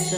Krishna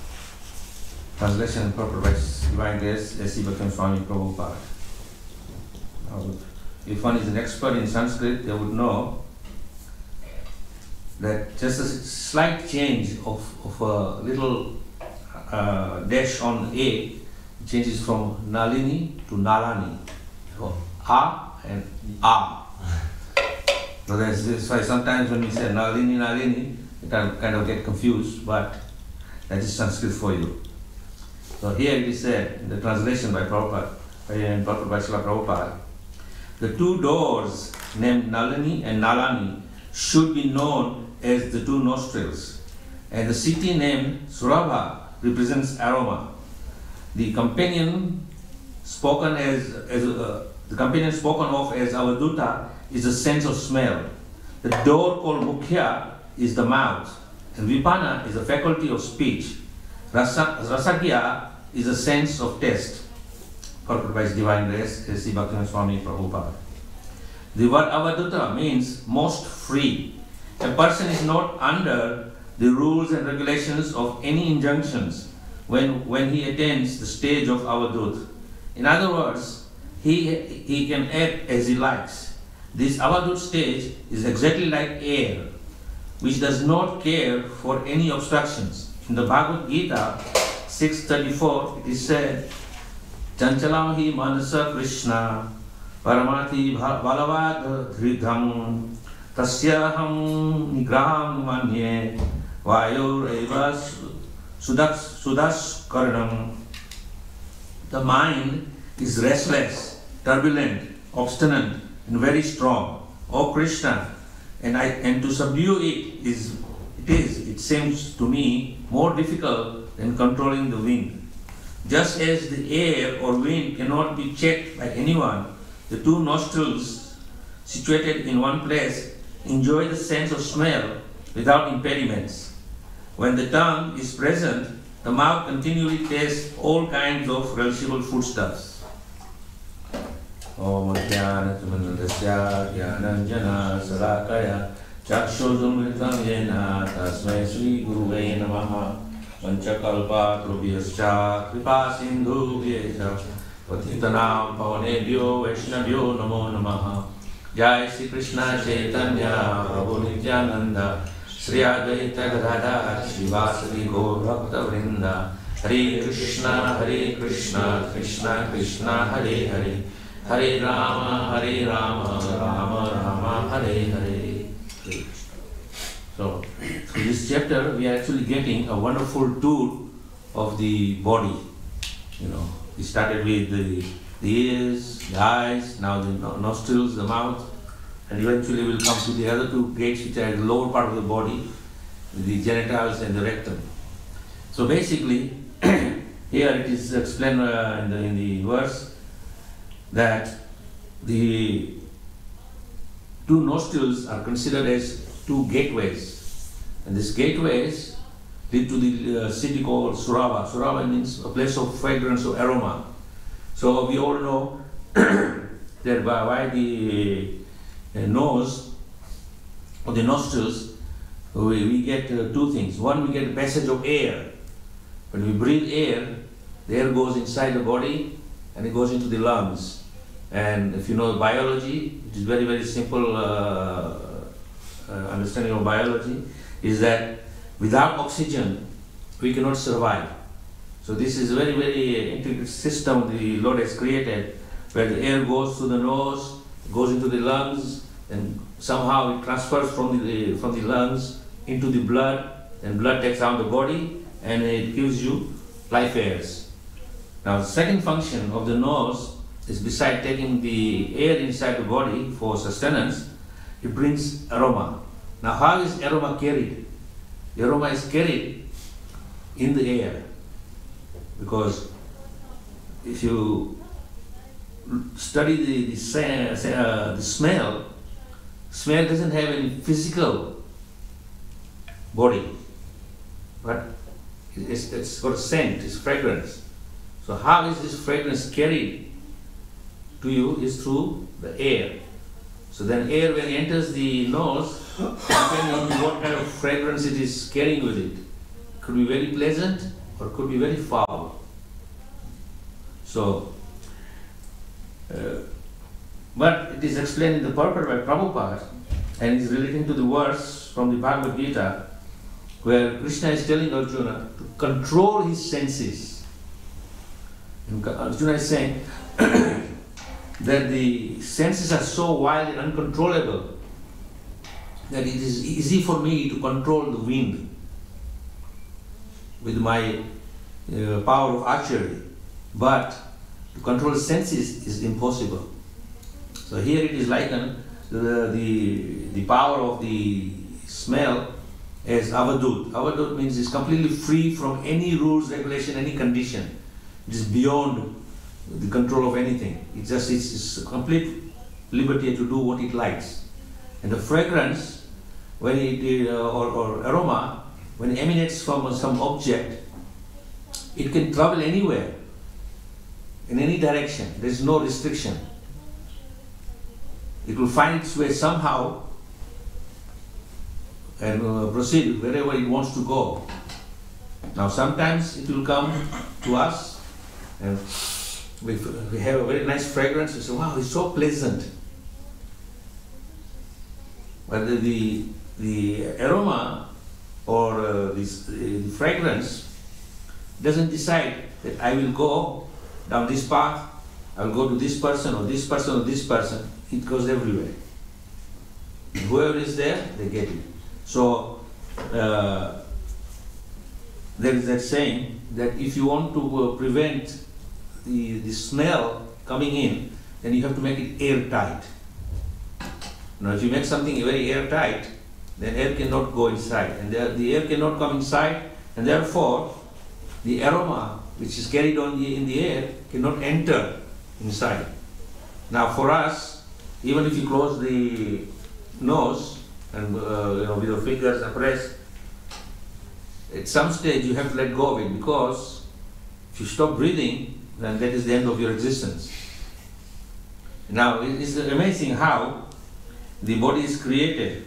Translation and purport by Divine Grace, S.C. Bhaktivinoda Swami Prabhupada. If one is an expert in Sanskrit, they would know that just a slight change of a little dash on A changes from Nalini to Nalani. So A and A. So that's why sometimes when we say Nalini, Nalini, you kind of get confused, but that is Sanskrit for you. So here it is said in the translation by Prabhupada, by Srila Prabhupada, the two doors named Nalini and Nalani should be known as the two nostrils, and the city named Surabha represents aroma. The companion spoken of as Avaduta is the sense of smell. The door called Mukhya is the mouth, and Vipana is the faculty of speech. Rasagya is a sense of taste. Purport by His Divine Grace, S.C. Bhaktivinoda Swami Prabhupada. The word Avaduta means most free. A person is not under the rules and regulations of any injunctions when he attains the stage of Avadut. In other words, he can act as he likes. This Avadut stage is exactly like air, which does not care for any obstructions. In the Bhagavad Gita 6:34, it is said, Chanchalam hi manasa Krishna paramati balavad dhridham tasyaham nigraham manye vayur eva sudas karanam. The mind is restless, turbulent, obstinate, and very strong. O Krishna, and to subdue it seems to me more difficult than controlling the wind. Just as the air or wind cannot be checked by anyone, the two nostrils situated in one place enjoy the sense of smell without impediments. When the tongue is present, the mouth continually tastes all kinds of relishable foodstuffs. Om Jnana-Timirandasya Jnananjana Salakaya Chakshurumritam Yena Tasmai Sri Guruve Namaha Panchakalpa Trubhyascha Kripa Sindhu Vyecha Patitanam Pavanebhyo Vaishnavyo Namo Namaha. Jai Sri Krishna Chaitanya Prabhu Nityananda Sri Advaita Gadadhar Shivasati Gaur Bhakta Vrinda. Hare Krishna Krishna Krishna Hare Hare Hare Rama Rama Rama Hare Hare. So, in this chapter we are actually getting a wonderful tour of the body. We started with the ears, the eyes, now the nostrils, the mouth, and eventually we'll come to the other two gates which are at the lower part of the body, the genitals and the rectum. So basically, here it is explained in the verse that the two nostrils are considered as two gateways, and these gateways lead to the city called Surabha. Surabha means a place of fragrance or aroma. So we all know that by the nose or the nostrils, we get two things. One, we get a passage of air. When we breathe air, the air goes inside the body and it goes into the lungs. And if you know biology, it is very, very simple understanding of biology, is that without oxygen, we cannot survive. So this is a very, very intricate system the Lord has created, where the air goes through the nose, goes into the lungs, and somehow it transfers from the lungs into the blood, and blood takes down the body, and it gives you life airs. Now the second function of the nose is, beside taking the air inside the body for sustenance, it brings aroma. Now how is aroma carried? The aroma is carried in the air, because if you study the smell doesn't have any physical body, but it's got a scent, it's fragrance. So how is this fragrance carried to you is through the air. So then air, when it enters the nose, depending on what kind of fragrance it is carrying with it, could be very pleasant or could be very foul. So, but it is explained in the purport by Prabhupada, and is relating to the verse from the Bhagavad Gita, where Krishna is telling Arjuna to control his senses. And Arjuna is saying that the senses are so wild and uncontrollable that it is easy for me to control the wind with my power of archery, but to control senses is impossible. So here it is likened the power of the smell as avadut. Avadut means it's completely free from any rules, regulation, any condition. It is beyond the control of anything. It's complete liberty to do what it likes. And the fragrance, when it or aroma, when it emanates from some object, it can travel anywhere, in any direction. There is no restriction. It will find its way somehow and proceed wherever it wants to go. Now sometimes it will come to us and we have a very nice fragrance. We say, wow, it's so pleasant. But the aroma or the fragrance doesn't decide that I will go down this path, I will go to this person or this person or this person. It goes everywhere. Whoever is there, they get it. So there is that saying that if you want to prevent the smell coming in, then you have to make it airtight. Now if you make something very airtight, then air cannot go inside, and the air cannot come inside, and therefore the aroma which is carried on in the air cannot enter inside. Now for us, even if you close the nose and with your fingers and press, at some stage you have to let go of it, because if you stop breathing, then that is the end of your existence. Now it is amazing how the body is created.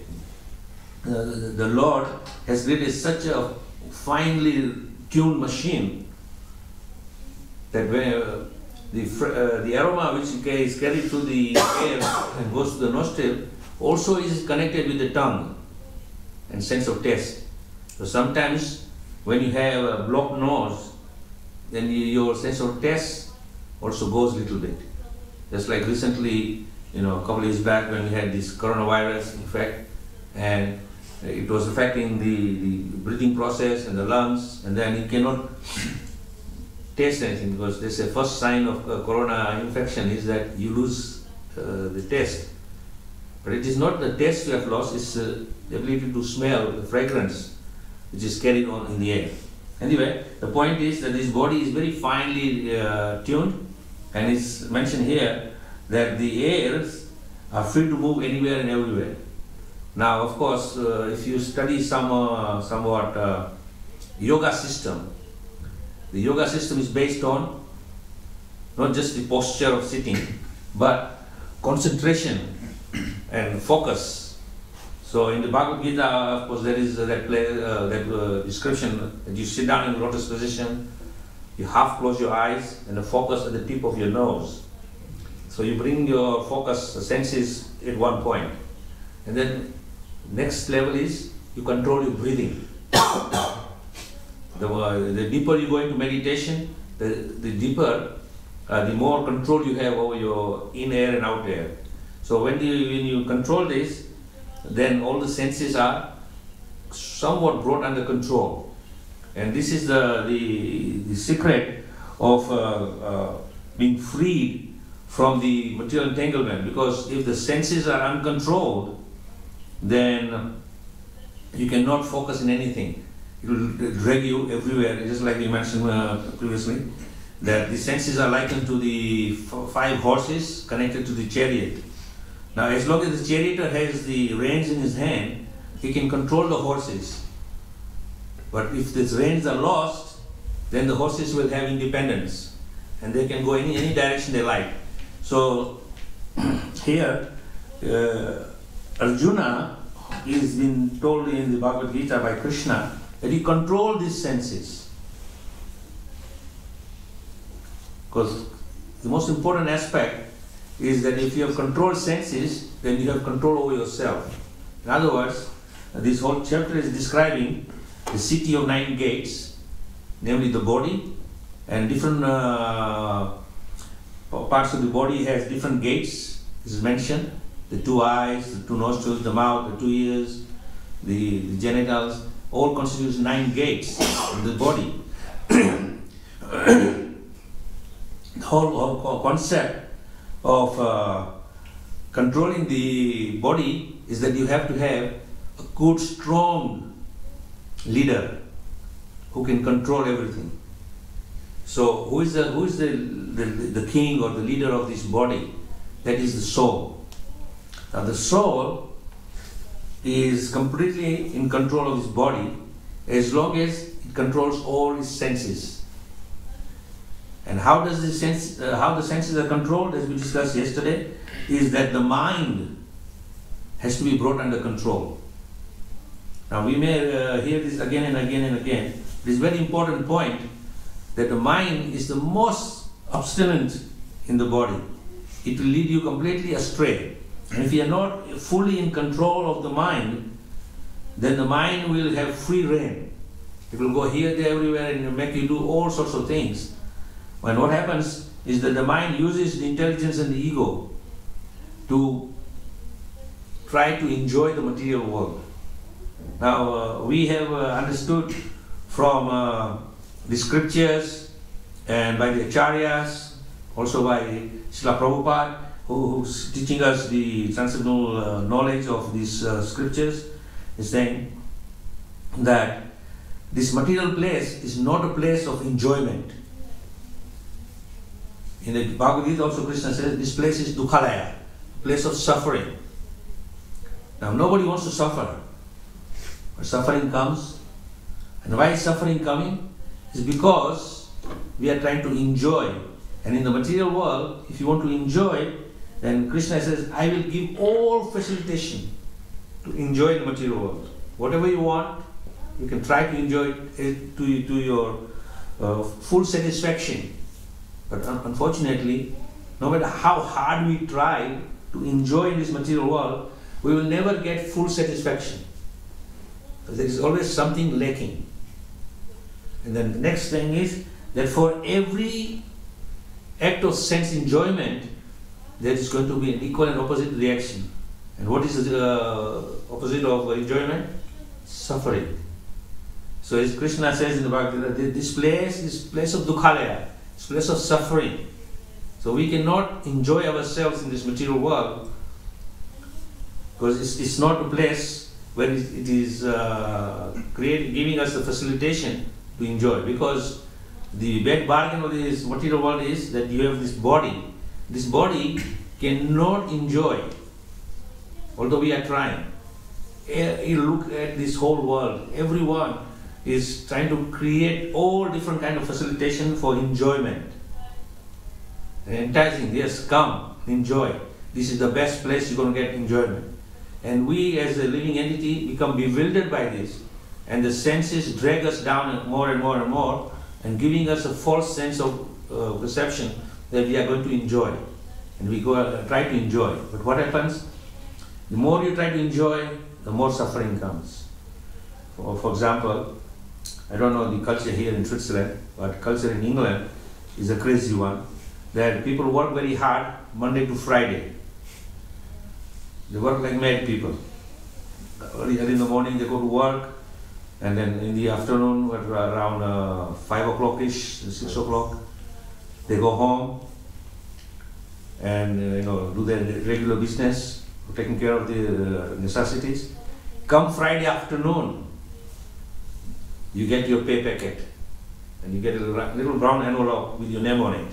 The Lord has created such a finely tuned machine that when the aroma which is carried through the air and goes to the nostril also is connected with the tongue and sense of taste. So sometimes when you have a blocked nose, then your sense of taste also goes a little bit. Just like recently, a couple of years back when we had this coronavirus effect, and it was affecting the breathing process and the lungs, and then you cannot taste anything, because they say first sign of corona infection is that you lose the taste. But it is not the taste you have lost, it's the ability to smell the fragrance which is carried on in the air. Anyway, the point is that this body is very finely tuned, and it's mentioned here that the airs are free to move anywhere and everywhere. Now, of course, if you study somewhat yoga system, the yoga system is based on not just the posture of sitting, but concentration and focus. So in the Bhagavad Gita, of course, there is that description that you sit down in the lotus position, you half close your eyes and focus at the tip of your nose. So you bring your focus senses at one point, and then next level is you control your breathing. The deeper you go into meditation, the deeper, the more control you have over your in air and out air. So when you control this, then all the senses are somewhat brought under control. And this is the secret of being freed from the material entanglement, because if the senses are uncontrolled, then you cannot focus in anything. It will drag you everywhere, just like we mentioned previously, that the senses are likened to the 5 horses connected to the chariot. Now, as long as the charioteer has the reins in his hand, he can control the horses. But if these reins are lost, then the horses will have independence, and they can go any direction they like. So here, Arjuna is being told in the Bhagavad Gita by Krishna that he control these senses. Because the most important aspect is that if you have controlled senses, then you have control over yourself. In other words, this whole chapter is describing the city of 9 gates, namely the body, and different parts of the body has different gates. This is mentioned: the 2 eyes, the 2 nostrils, the mouth, the 2 ears, the genitals, all constitutes 9 gates in the body. The whole concept of controlling the body is that you have to have a good, strong leader who can control everything. So who is the king or the leader of this body? That is the soul. Now the soul is completely in control of his body as long as it controls all his senses. And how does how the senses are controlled, as we discussed yesterday, is that the mind has to be brought under control. Now we may hear this again and again and again. This very important point that the mind is the most obstinate in the body. It will lead you completely astray. And if you are not fully in control of the mind, then the mind will have free rein. It will go here, there, everywhere, and make you do all sorts of things. And what happens is that the mind uses the intelligence and the ego to try to enjoy the material world. Now we have understood from the scriptures and by the acharyas, also by Srila Prabhupada, who's teaching us the transcendental knowledge of these scriptures, is saying that this material place is not a place of enjoyment. In the Bhagavad Gita also Krishna says this place is dukhalaya, place of suffering. Now nobody wants to suffer, but suffering comes. And why is suffering coming? It's because we are trying to enjoy. And in the material world, if you want to enjoy, then Krishna says, I will give all facilitation to enjoy the material world. Whatever you want, you can try to enjoy it to your full satisfaction. But unfortunately, no matter how hard we try to enjoy this material world, we will never get full satisfaction. There is always something lacking. And then the next thing is that for every act of sense enjoyment, there is going to be an equal and opposite reaction. And what is the opposite of enjoyment? Suffering. So as Krishna says in the Bhagavad Gita, this place is place of dukhalaya, it's place of suffering. So we cannot enjoy ourselves in this material world because it's not a place where it is giving us the facilitation to enjoy. Because the bad bargain of this material world is that you have this body. This body cannot enjoy, although we are trying. You look at this whole world, everyone is trying to create all different kind of facilitation for enjoyment. And enticing, yes, come, enjoy. This is the best place you're going to get enjoyment. And we as a living entity become bewildered by this, and the senses drag us down more and more and more, and giving us a false sense of perception that we are going to enjoy. And we go try to enjoy. But what happens? The more you try to enjoy, the more suffering comes. For example, I don't know the culture here in Switzerland, but culture in England is a crazy one, that people work very hard Monday to Friday. They work like mad people. Early in the morning they go to work, and then in the afternoon, around 5 o'clock-ish, 6 o'clock, they go home and do their regular business, taking care of the necessities. Come Friday afternoon, you get your pay packet, and you get a little brown envelope with your name on it.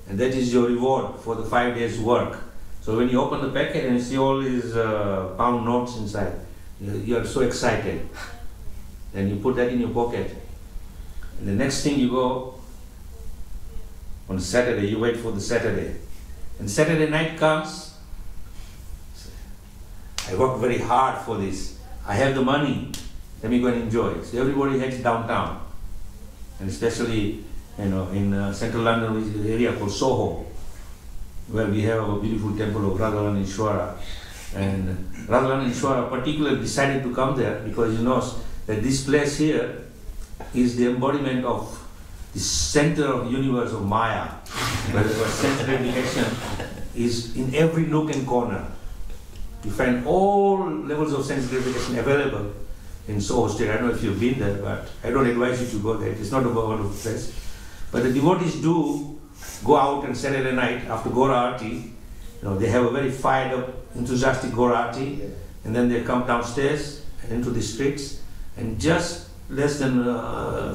And that is your reward for the 5 days work. So when you open the packet and you see all these pound notes inside, you are so excited. Then you put that in your pocket. And the next thing you go, on Saturday, you wait for the Saturday. And Saturday night comes, I worked very hard for this. I have the money. Let me go and enjoy. So everybody heads downtown. And especially in central London, which is an area called Soho, where we have a beautiful temple of Radharani Ishwara. And Radharani Ishwara particularly decided to come there because he knows that this place here is the embodiment of the center of the universe of Maya, where sense gratification is in every nook and corner. You find all levels of sense gratification available in Soho State. I don't know if you've been there, but I don't advise you to go there. It's not a wonderful place. But the devotees do go out on Saturday night after Gora Arati. They have a very fired up, enthusiastic Gora Arati, and then they come downstairs and into the streets, and just less than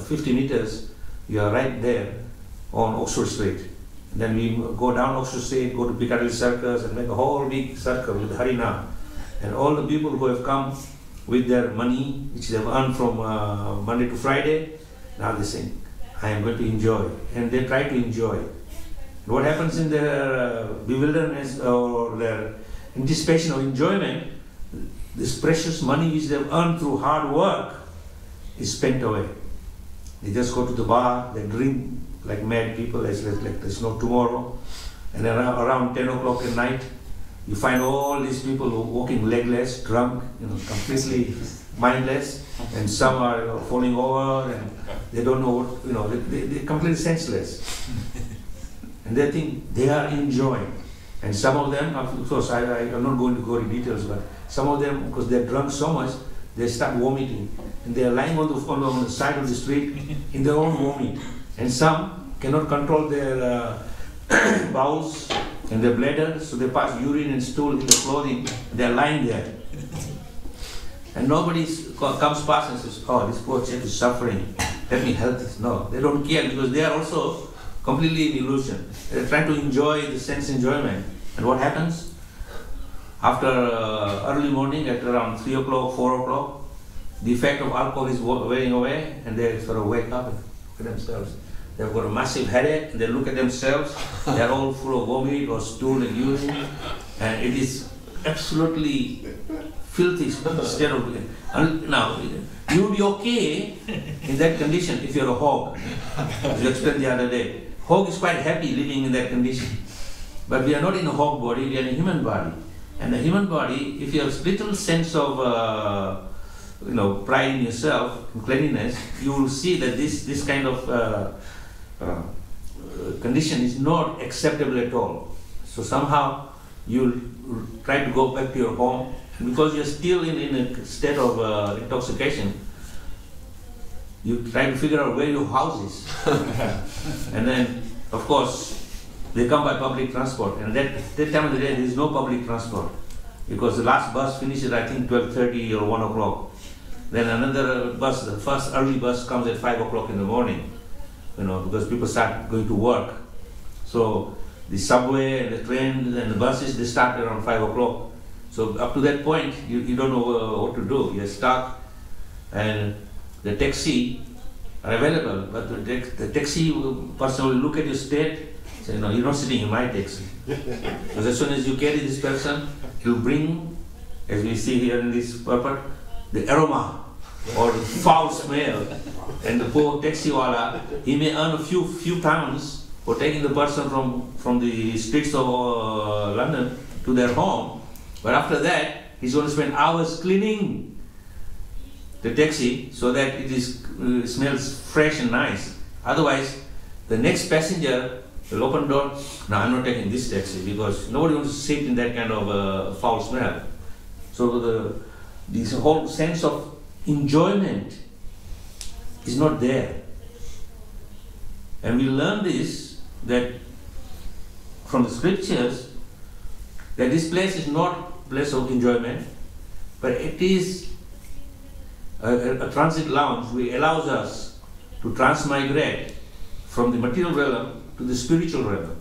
50 meters, you are right there on Oxford Street. And then we go down Oxford Street, go to Piccadilly Circus, and make a whole big circle with Harinam. And all the people who have come with their money, which they have earned from Monday to Friday, now they sing, I am going to enjoy. And they try to enjoy. And what happens in their bewilderness or their anticipation of enjoyment, this precious money which they have earned through hard work is spent away. They just go to the bar, they drink like mad people, like there's no tomorrow. And then around 10 o'clock at night, you find all these people walking legless, drunk, completely mindless, and some are falling over, and they don't know what, they're completely senseless. And they think they are enjoying. And some of them, of course, I'm not going to go into details, but some of them, because they're drunk so much, they start vomiting. And they are lying on the side of the street in their own vomit. And some cannot control their bowels and their bladder, so they pass urine and stool in the clothing. They are lying there. And nobody comes past and says, oh, this poor child is suffering, let me help this. No, they don't care because they are also completely in illusion. They're trying to enjoy the sense enjoyment. And what happens? After early morning, at around 3 o'clock, 4 o'clock, the effect of alcohol is wearing away, and they sort of wake up and look at themselves. They've got a massive headache, and they look at themselves, they're all full of vomit or stool and urine, and it is absolutely filthy state of. Now, you will be okay in that condition if you're a hog, as you explained the other day. Hog is quite happy living in that condition. But we are not in a hog body, we are in a human body. And the human body, if you have little sense of pride in yourself, and cleanliness, you will see that this kind of condition is not acceptable at all. So somehow you'll try to go back to your home, and because you're still in a state of intoxication, you try to figure out where your house is. And then, of course, they come by public transport, and that time of the day there is no public transport, because the last bus finishes I think 12:30 or 1 o'clock. Then another bus, the first early bus comes at 5 o'clock in the morning, because people start going to work. So the subway and the train and the buses, they start around 5 o'clock. So up to that point, you don't know what to do. You're stuck, and the taxi are available, but the taxi person will look at your state, say, no, you're not sitting in my taxi. Because as soon as you carry this person, he'll bring, as we see here in this purport, the aroma or the foul smell. And the poor taxiwala, he may earn a few pounds for taking the person from the streets of London to their home. But after that, he's going to spend hours cleaning the taxi so that it smells fresh and nice. Otherwise, the next passenger will open the door. No, I'm not taking this taxi because nobody wants to sit in that kind of foul smell. So this whole sense of enjoyment is not there. And we learn this, that from the scriptures, that this place is not a place of enjoyment, but it is a transit lounge which allows us to transmigrate from the material realm to the spiritual realm.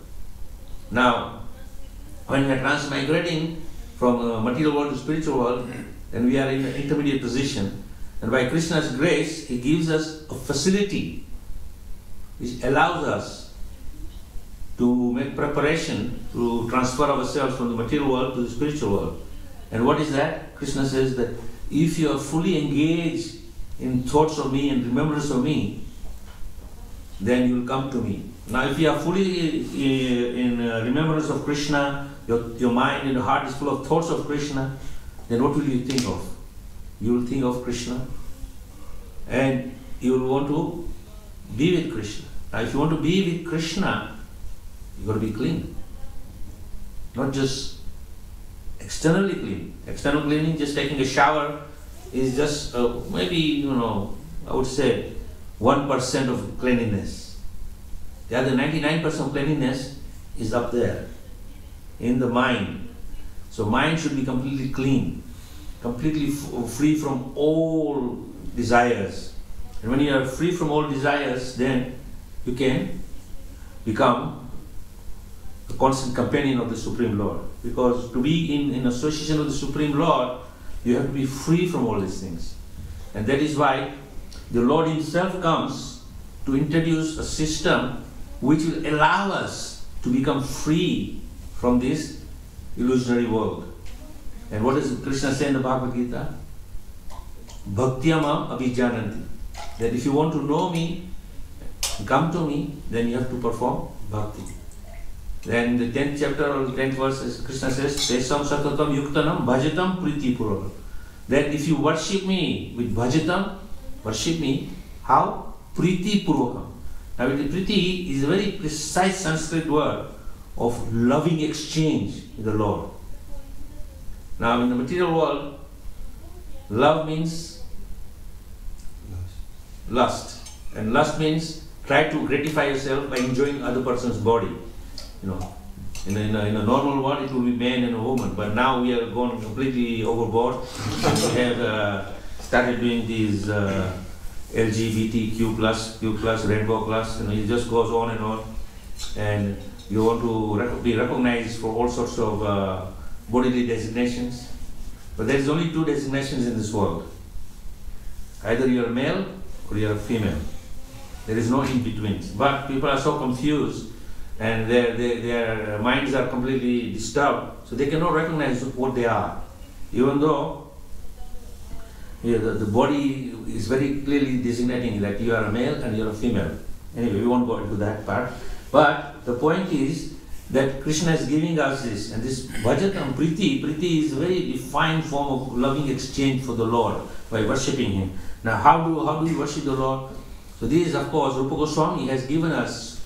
Now, when we are transmigrating from the material world to spiritual world, then we are in an intermediate position. And by Krishna's grace, He gives us a facility which allows us to make preparation to transfer ourselves from the material world to the spiritual world. And what is that? Krishna says that if you are fully engaged in thoughts of me and remembrance of me, then you will come to me. Now if you are fully in remembrance of Krishna, your mind and your heart is full of thoughts of Krishna, then what will you think of? You will think of Krishna and you will want to be with Krishna. Now if you want to be with Krishna, you got to be clean. Not just externally clean. External cleaning, just taking a shower, is just maybe, I would say 1% of cleanliness. The other 99% of cleanliness is up there, in the mind. So mind should be completely clean, completely free from all desires. And when you are free from all desires, then you can become a constant companion of the Supreme Lord. Because to be in association with the Supreme Lord, you have to be free from all these things. And that is why the Lord Himself comes to introduce a system which will allow us to become free from this illusionary world. And what does Krishna say in the Bhagavad Gita? Bhaktyamam abhijananti. That if you want to know me, come to me, then you have to perform bhakti. Then in the 10th chapter or the 10th verse, Krishna says, Tesam satatam yuktanam bhajatam priti purava. That if you worship me with bhajatam, worship me, how? Priti purvakam. Now the priti is a very precise Sanskrit word of loving exchange with the Lord. Now in the material world, love means lust. And lust means try to gratify yourself by enjoying other person's body. In a normal world it will be man and a woman, but now we have gone completely overboard. We have started doing these LGBTQ+, Q+, Rainbow Plus, it just goes on, and you want to be recognized for all sorts of bodily designations. But there is only two designations in this world. Either you are male or you are female. There is no in between. But people are so confused and their minds are completely disturbed, so they cannot recognize what they are. Even though the body is very clearly designating that you are a male and you are a female. Anyway, we won't go into that part. But the point is that Krishna is giving us this, and this bhajatam, priti is a very defined form of loving exchange for the Lord by worshipping Him. Now how do we worship the Lord? So this, of course, Rupa Goswami has given us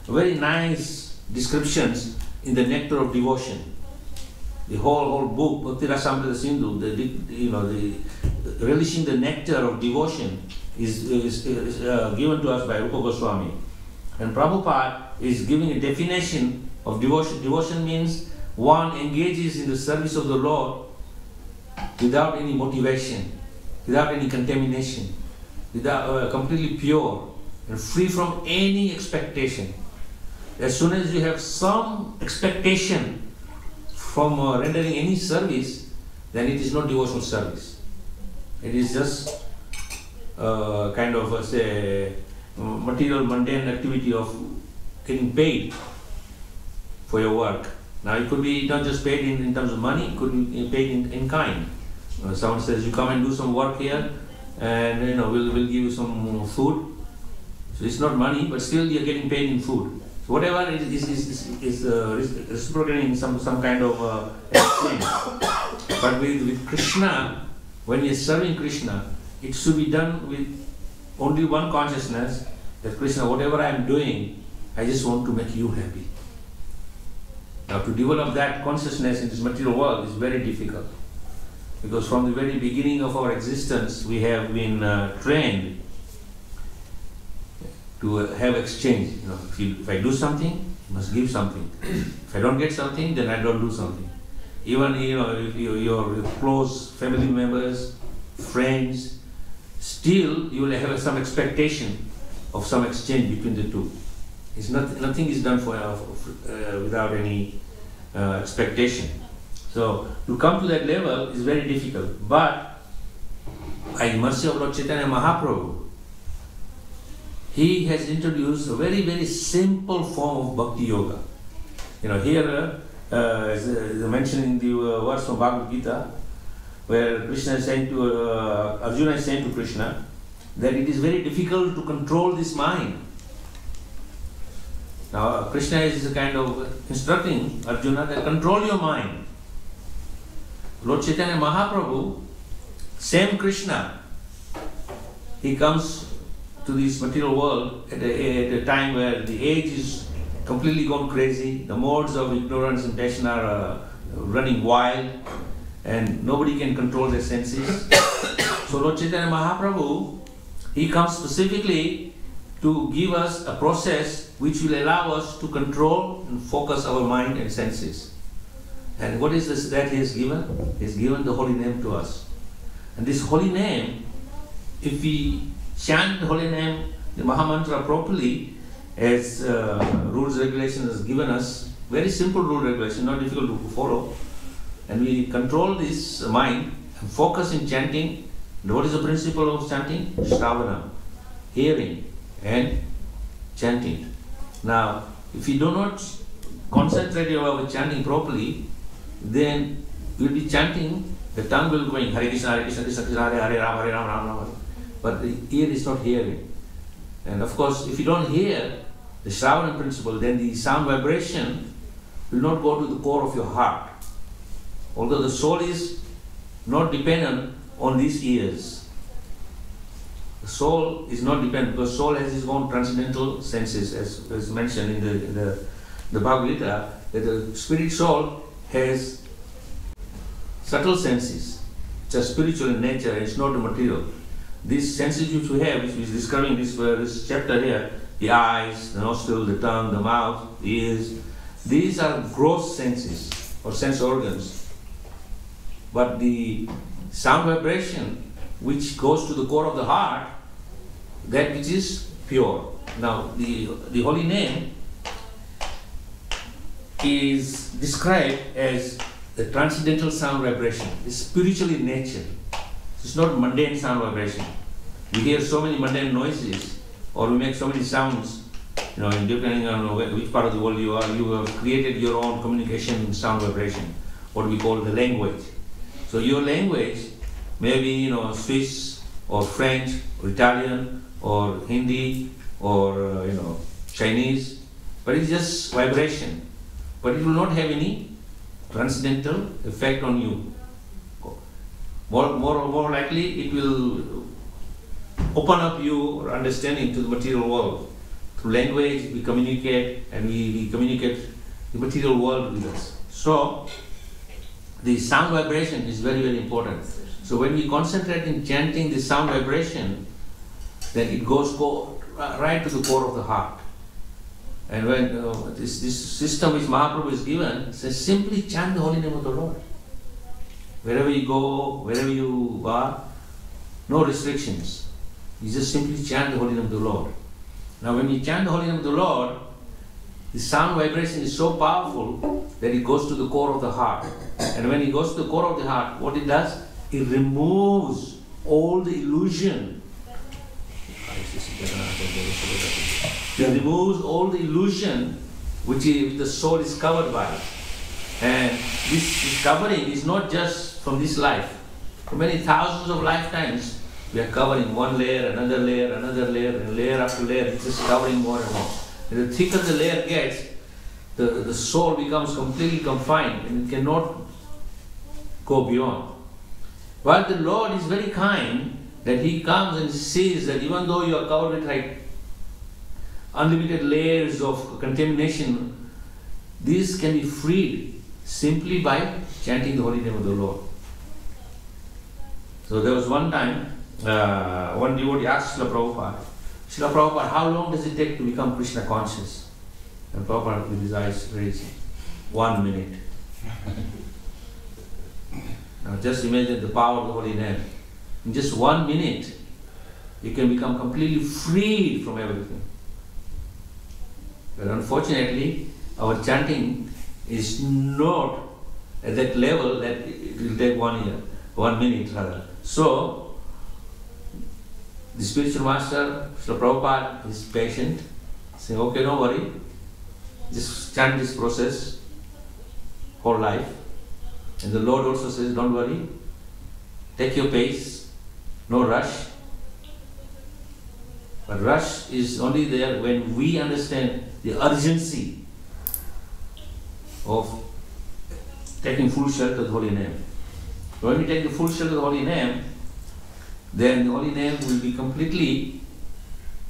very nice descriptions in the Nectar of Devotion. The whole book, Bhakti Rasamrita Sindhu, the relishing the nectar of devotion is given to us by Rupa Goswami. And Prabhupada is giving a definition of devotion. Devotion means one engages in the service of the Lord without any motivation, without any contamination, without completely pure and free from any expectation. As soon as you have some expectation from rendering any service, then it is not devotional service. It is just kind of say material mundane activity of getting paid for your work. Now it could be not just paid in terms of money, it could be paid in kind. Someone says, you come and do some work here and we'll give you some food. So it's not money, but still you're getting paid in food. So whatever is reciprocating some kind of exchange. But with Krishna, when you're serving Krishna, it should be done with only one consciousness, that Krishna, whatever I am doing, I just want to make you happy. Now to develop that consciousness in this material world is very difficult. Because from the very beginning of our existence, we have been trained to have exchange. If I do something, you must give something. If I don't get something, then I don't do something. Even if your close family members, friends, still you will have some expectation of some exchange between the two. It's nothing is done without any expectation. So to come to that level is very difficult. But by mercy of Lord Chaitanya Mahaprabhu, he has introduced a very, very simple form of bhakti yoga. Here, as mentioned in the verse from Bhagavad Gita, where Krishna is saying to Arjuna is saying to Krishna that it is very difficult to control this mind. Now Krishna is kind of instructing Arjuna that control your mind. Lord Chaitanya Mahaprabhu, same Krishna, he comes to this material world at a time where the age is completely gone crazy, the modes of ignorance and passion are running wild, and nobody can control their senses. So Lord Chaitanya Mahaprabhu, he comes specifically to give us a process which will allow us to control and focus our mind and senses. And what is this that he has given? He has given the holy name to us. And this holy name, if we chant the holy name, the Mahamantra properly, as rules regulations has given us, very simple rule regulation, not difficult to follow, and we control this mind and focus in chanting. What is the principle of chanting? Shravana, hearing and chanting. Now, if you do not concentrate on our chanting properly, then we will be chanting, the tongue will be going Hare Krishna, Krishna Krishna, Hare Rama, Hare Rama, Rama Rama, but the ear is not hearing. And of course, if you don't hear the Shravana principle, then the sound vibration will not go to the core of your heart. Although the soul is not dependent on these ears. The soul is not dependent, because soul has its own transcendental senses, as mentioned in the Bhagavad Gita, that the spirit soul has subtle senses, which are spiritual in nature, it's not the material. These senses which we have, which is describing this chapter here, the eyes, the nostril, the tongue, the mouth, the ears, these are gross senses or sense organs. But the sound vibration which goes to the core of the heart, that which is pure. Now the holy name is described as the transcendental sound vibration. It's spiritual in nature. It's not mundane sound vibration. We hear so many mundane noises, or we make so many sounds, depending on which part of the world you are, you have created your own communication sound vibration, what we call the language. So your language may be, Swiss or French or Italian or Hindi or, Chinese, but it's just vibration. But it will not have any transcendental effect on you. More likely, it will open up your understanding to the material world. Through language, we communicate, and we communicate the material world with us. So, the sound vibration is very, very important. So when we concentrate in chanting the sound vibration, then it goes right to the core of the heart. And when this system which Mahaprabhu is given says, simply chant the holy name of the Lord. Wherever you go, wherever you are, no restrictions. You just simply chant the holy name of the Lord. Now when you chant the holy name of the Lord, the sound vibration is so powerful that it goes to the core of the heart. And when it goes to the core of the heart, what it does, it removes all the illusion. It removes all the illusion which the soul is covered by. And this covering is not just from this life. For many thousands of lifetimes, we are covering one layer, another layer, another layer, and layer after layer, it's just covering more and more. And the thicker the layer gets, the soul becomes completely confined and it cannot go beyond. But the Lord is very kind that He comes and sees that even though you are covered with like unlimited layers of contamination, these can be freed simply by chanting the holy name of the Lord. So there was one time, one devotee asked Srila Prabhupada, how long does it take to become Krishna conscious? And Prabhupada with his eyes raised, 1 minute. Now just imagine the power of the holy name. In just 1 minute, you can become completely freed from everything. But unfortunately, our chanting is not at that level that it will take 1 minute rather. So, the spiritual master, Srila Prabhupada, is patient, saying, okay, don't worry, just chant this process whole life. And the Lord also says, don't worry, take your pace, no rush. But rush is only there when we understand the urgency of taking full shelter of the holy name. When we take the full shelter of the holy name, then the holy name will be completely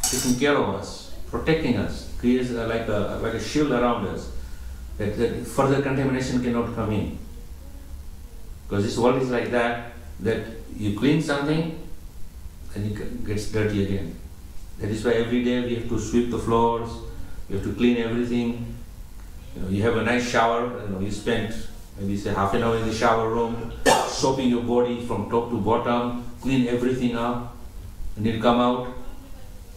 taking care of us, protecting us, creates like a shield around us, that further contamination cannot come in. Because this world is like that you clean something and it gets dirty again. That is why every day we have to sweep the floors, we have to clean everything. You have a nice shower, you spend maybe say half an hour in the shower room, soaping your body from top to bottom, clean everything up, and then come out.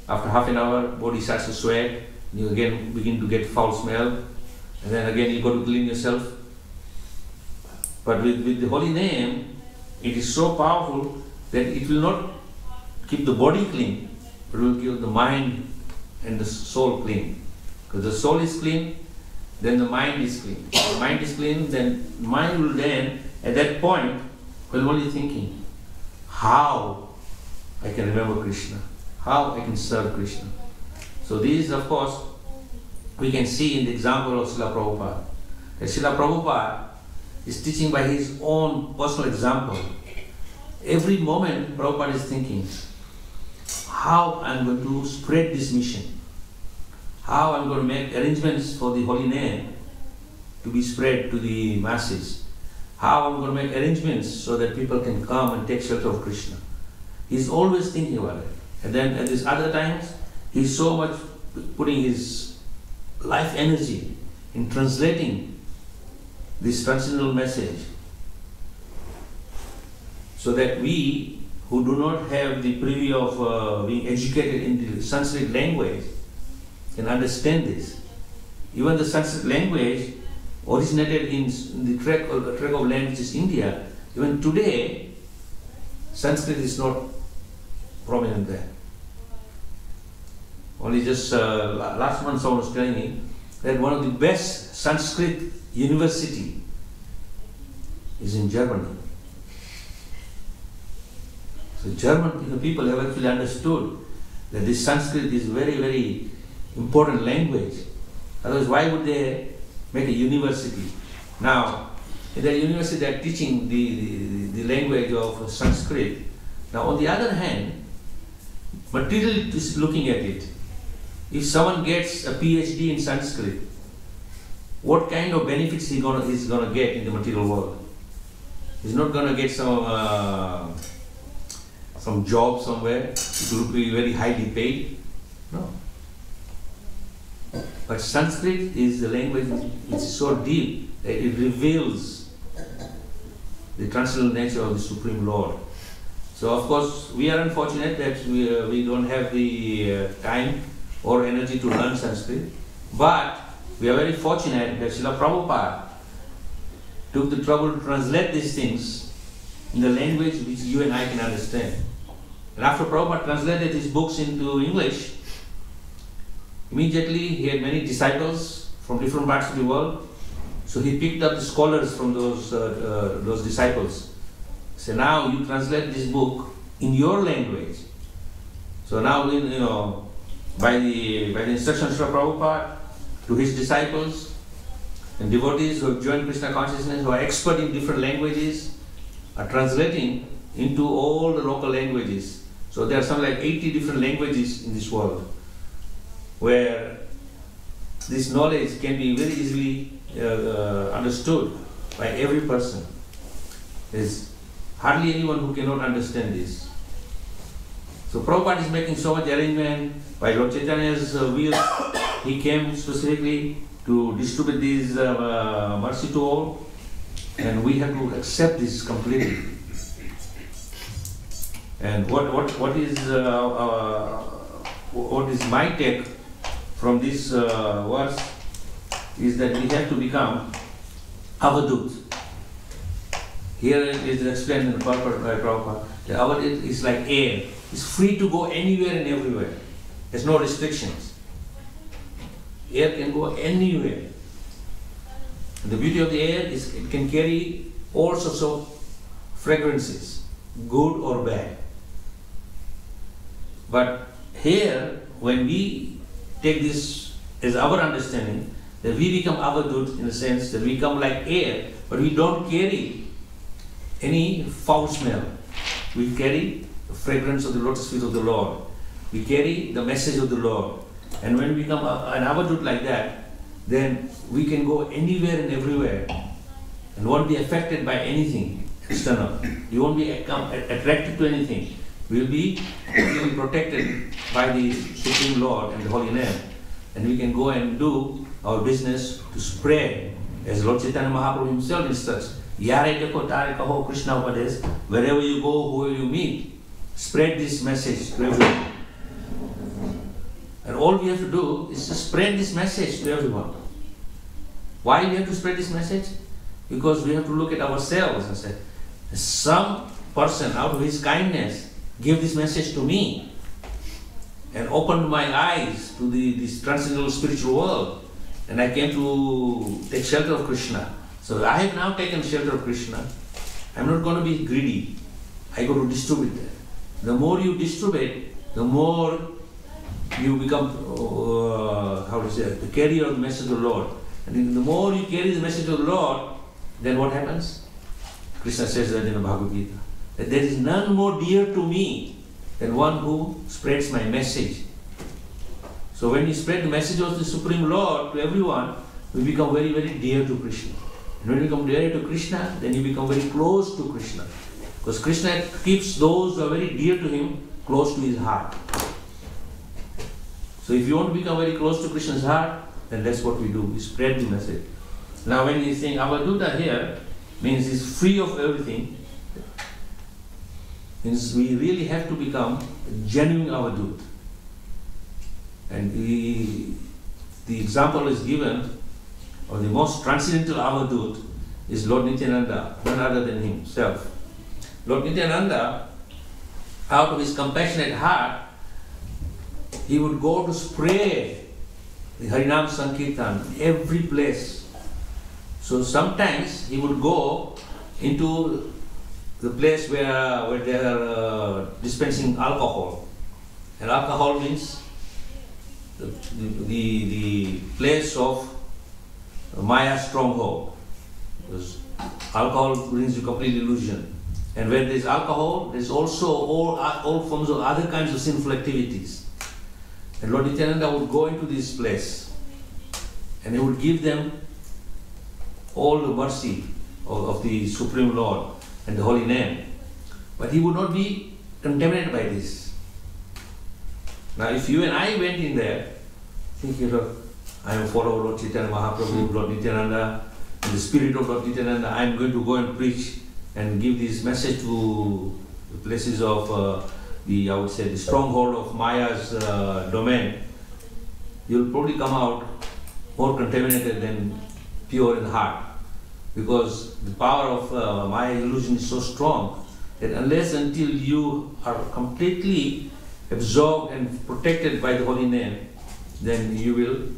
After half an hour, body starts to sweat, you again begin to get foul smell, and then again you go to clean yourself. But with the holy name, it is so powerful that it will not keep the body clean, but it will keep the mind and the soul clean. Because the soul is clean, then the mind is clean. If the mind is clean, then mind will then, at that point, will only thinking, how I can remember Krishna, how I can serve Krishna. So these, of course, we can see in the example of Srila Prabhupada. That Srila Prabhupada is teaching by his own personal example. Every moment Prabhupada is thinking, how I'm going to spread this mission, how I'm going to make arrangements for the holy name to be spread to the masses, how I'm going to make arrangements so that people can come and take shelter of Krishna. He's always thinking about it. And then at these other times, he's so much putting his life energy in translating this transcendental message, so that we who do not have the privilege of being educated in the Sanskrit language can understand this. Even the Sanskrit language originated in the track of languages India. Even today, Sanskrit is not prominent there. Only just last month someone was telling me that one of the best Sanskrit university is in Germany. So German people have actually understood that this Sanskrit is very, very important language. Otherwise, why would they make a university? Now, in the university they are teaching the language of Sanskrit. Now, on the other hand, material is looking at it. If someone gets a PhD in Sanskrit, what kind of benefits he's gonna get in the material world? He's not gonna get some job somewhere. It will be very highly paid. No. But Sanskrit is the language which is so deep that it reveals the transcendental nature of the Supreme Lord. So of course we are unfortunate that we don't have the time or energy to learn Sanskrit, but we are very fortunate that Srila Prabhupada took the trouble to translate these things in the language which you and I can understand. And after Prabhupada translated his books into English, immediately he had many disciples from different parts of the world. So he picked up the scholars from those disciples. So now you translate this book in your language. So now, by the instructions of Prabhupada to his disciples and devotees who have joined Krishna consciousness, who are expert in different languages, are translating into all the local languages. So there are some like 80 different languages in this world where this knowledge can be very easily understood by every person. There's hardly anyone who cannot understand this. So Prabhupada is making so much arrangement. By Lord Chaitanya's will, he came specifically to distribute this mercy to all, and we have to accept this completely. And what is my take from this verse is that we have to become avadut. Here it is explained in the purport by Prabhupada. The avadut is like air. It's free to go anywhere and everywhere. There's no restrictions. Air can go anywhere. And the beauty of the air is it can carry all sorts of fragrances, good or bad. But here, when we take this is our understanding, that we become avadut in the sense that we become like air, but we don't carry any foul smell. We carry the fragrance of the lotus feet of the Lord. We carry the message of the Lord. And when we become an avadut like that, then we can go anywhere and everywhere and won't be affected by anything external. You won't be attracted to anything. We'll be protected by the Supreme Lord and the Holy Name. And we can go and do our business to spread, as Lord Chaitanya Mahaprabhu himself instructs, Yare Deko Tare Kaho Krishna Upades, wherever you go, whoever you meet, spread this message to everyone. And all we have to do is to spread this message to everyone. Why we have to spread this message? Because we have to look at ourselves and say, some person out of his kindness gave this message to me and opened my eyes to this transcendental spiritual world, and I came to take shelter of Krishna. So I have now taken shelter of Krishna. I'm not going to be greedy. I go to distribute that. The more you distribute, the more you become, the carrier of the message of the Lord. And the more you carry the message of the Lord, then what happens? Krishna says that in the Bhagavad Gita, that there is none more dear to me than one who spreads my message. So when you spread the message of the Supreme Lord to everyone, we become very, very dear to Krishna. And when you become dear to Krishna, then you become very close to Krishna. Because Krishna keeps those who are very dear to him close to his heart. So if you want to become very close to Krishna's heart, then that's what we do. We spread the message. Now when he's saying Avaduta here, means he's free of everything. Means we really have to become a genuine Avadut. And the example is given of the most transcendental Avadut is Lord Nityananda, none other than himself. Lord Nityananda, out of his compassionate heart, he would go to spray the Harinam Sankirtan every place. So sometimes he would go into the place where they are dispensing alcohol. And alcohol means the place of Maya stronghold. Because alcohol brings you complete illusion. And where there is alcohol, there is also all forms of other kinds of sinful activities. And Lord Nityananda would go into this place and he would give them all the mercy of the Supreme Lord and the Holy Name. But he would not be contaminated by this. Now if you and I went in there, thinking, I am a follower of Lord Chaitanya Mahaprabhu, Lord Nityananda, in the spirit of Lord Nityananda, I am going to go and preach and give this message to the places of the stronghold of Maya's domain, you'll probably come out more contaminated than pure in heart. Because the power of Maya illusion is so strong that unless until you are completely absorbed and protected by the Holy Name, then you will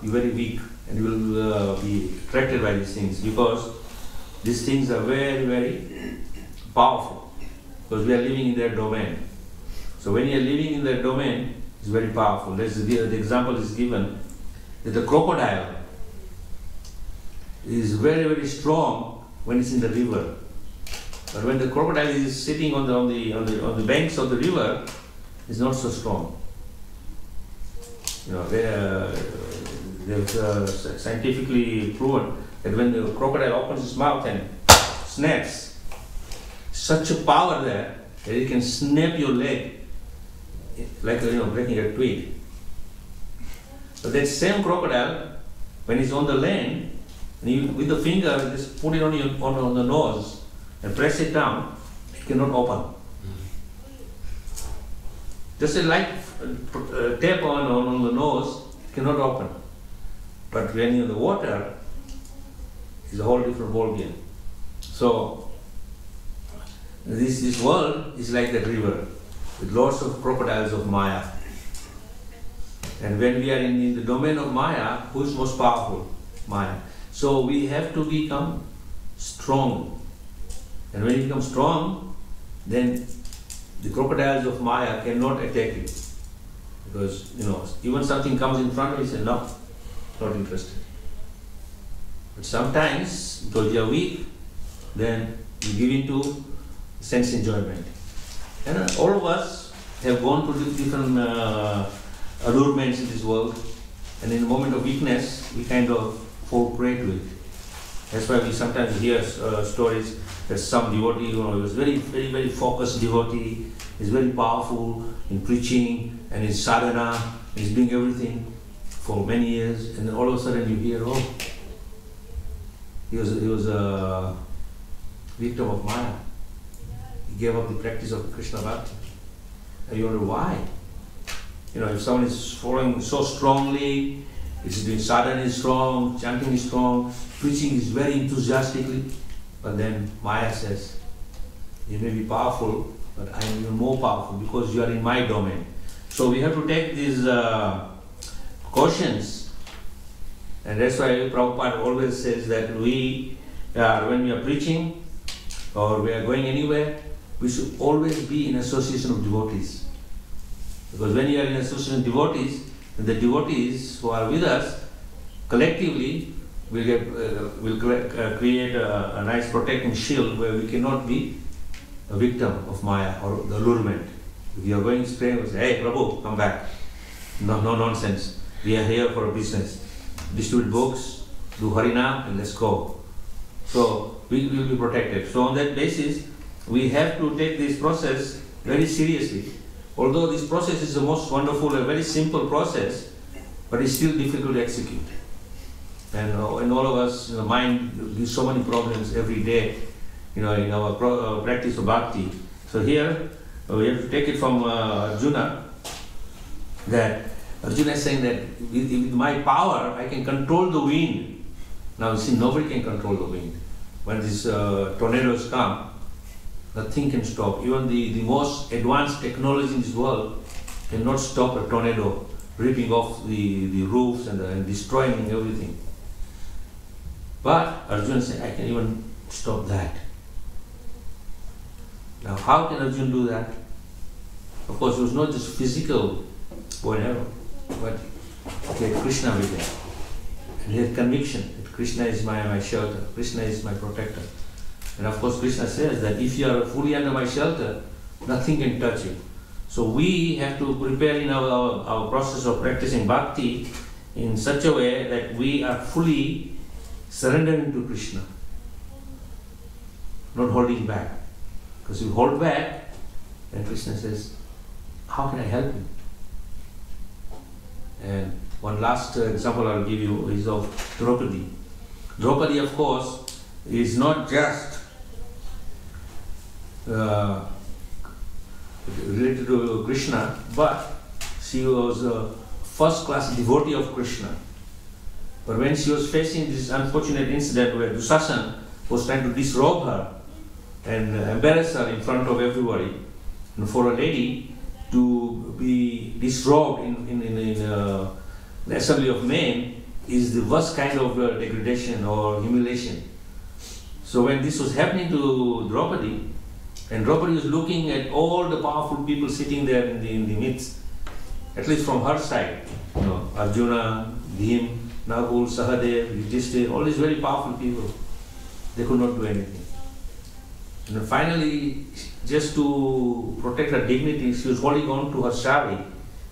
be very weak and you will be attracted by these things, because these things are very, very powerful, because we are living in their domain. So when you are living in their domain, it's very powerful. The example is given that the crocodile is very, very strong when it's in the river. But when the crocodile is sitting on the banks of the river, it's not so strong. You know, they've scientifically proven that when the crocodile opens its mouth and snaps, such a power there that it can snap your leg like breaking a twig. But that same crocodile, when it's on the land, and you with the finger just put it on the nose and press it down, it cannot open. Just a light tap on the nose, it cannot open. But when you're in the water, it's a whole different ballgame. So this world is like that river with lots of crocodiles of Maya. And when we are in the domain of Maya, who is most powerful? Maya. So we have to become strong. And when you become strong, then the crocodiles of Maya cannot attack you. Because, even something comes in front of you, you say, no, not interested. But sometimes, because you are weak, then you give into sense enjoyment. And all of us have gone through different allurements in this world, and in a moment of weakness, we kind of fall prey to it. That's why we sometimes hear stories that some devotee, he was very, very, very focused devotee, he's very powerful in preaching and in sadhana, he's doing everything for many years, and then all of a sudden you hear, he was a victim of Maya. He gave up the practice of Krishna Bhakti. And you wonder why? If someone is following so strongly, is doing sadhana is strong, chanting is strong, preaching is very enthusiastically, but then Maya says, you may be powerful, but I am even more powerful because you are in my domain. So we have to take these cautions, and that's why Prabhupada always says that when we are preaching or we are going anywhere, we should always be in association of devotees. Because when you are in association of devotees, the devotees who are with us collectively will create a nice protecting shield where we cannot be a victim of Maya or the allurement. If you are going straight, we say, hey Prabhu, come back. No nonsense. We are here for a business. Distribute books, do Harinam, and let's go. So we will be protected. So on that basis, we have to take this process very seriously. Although this process is the most wonderful and very simple process, but it's still difficult to execute. And all of us, the mind gives so many problems every day, in our practice of bhakti. So here, we have to take it from Arjuna, that Arjuna is saying that with my power, I can control the wind. Now you see, nobody can control the wind. When these tornadoes come, nothing can stop. Even the most advanced technology in this world cannot stop a tornado ripping off the roofs and destroying everything. But Arjuna said, I can even stop that. Now how can Arjuna do that? Of course, it was not just physical bow and arrow, but he had Krishna with him. And he had conviction that Krishna is my shelter, Krishna is my protector. And of course Krishna says that if you are fully under my shelter, nothing can touch you. So we have to prepare in our process of practicing bhakti in such a way that we are fully surrendering to Krishna, not holding back. Because if you hold back, then Krishna says, how can I help you? And one last example I'll give you is of Draupadi. Draupadi, of course, is not just related to Krishna, but she was a first-class devotee of Krishna. But when she was facing this unfortunate incident where Dushasan was trying to disrobe her and embarrass her in front of everybody, and for a lady to be disrobed in the assembly of men is the worst kind of degradation or humiliation. So when this was happening to Draupadi, and Draupadi was looking at all the powerful people sitting there in the midst, at least from her side, Arjuna, Bhim, Nakul, Sahadev, Yudhishthira, all these very powerful people, they could not do anything. And then finally, just to protect her dignity, she was holding on to her sari,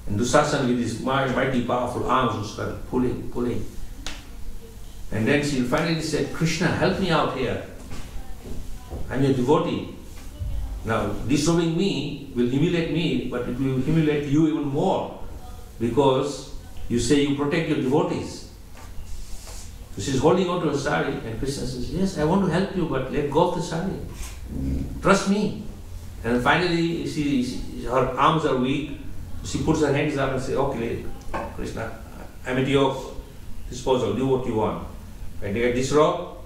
and Dushasan with his mighty powerful arms was started pulling. And then she finally said, Krishna, help me out here. I'm your devotee. Now, disrobing me will humiliate me, but it will humiliate you even more, because you say you protect your devotees. So she's holding on to her sari, and Krishna says, yes, I want to help you, but let go of the sari. Trust me. And finally, her arms are weak. She puts her hands up and says, okay, Krishna, I'm at your disposal. Do what you want. When they get disrobed,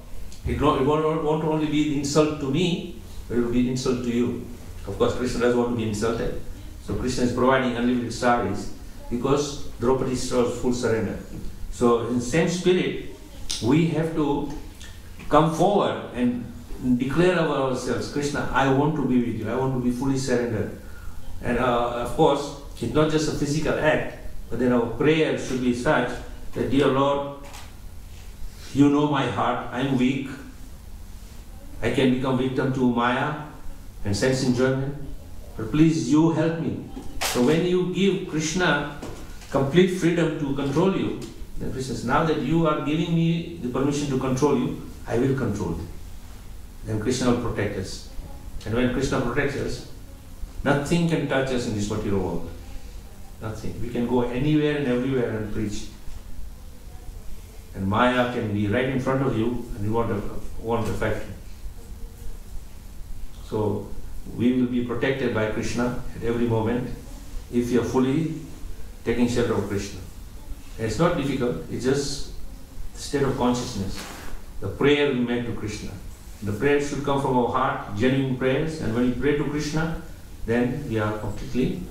it won't only be insult to me, but it will be insult to you. Of course, Krishna doesn't want to be insulted. So Krishna is providing unlimited saris because Draupadi shows full surrender. So in the same spirit, we have to come forward and declare ourselves, Krishna, I want to be with you. I want to be fully surrendered. And of course, It's not just a physical act, but then our prayer should be such that, dear Lord, you know my heart, I'm weak, I can become victim to Maya and sense enjoyment, but please you help me. So when you give Krishna complete freedom to control you, then Krishna says, now that you are giving me the permission to control you, I will control you. Then Krishna will protect us. And when Krishna protects us, nothing can touch us in this material world. Nothing. We can go anywhere and everywhere and preach. And Maya can be right in front of you and you won't affect you. So we will be protected by Krishna at every moment if you are fully taking shelter of Krishna. And it's not difficult, it's just the state of consciousness. The prayer we make to Krishna. The prayer should come from our heart, genuine prayers, and when we pray to Krishna, then we are completely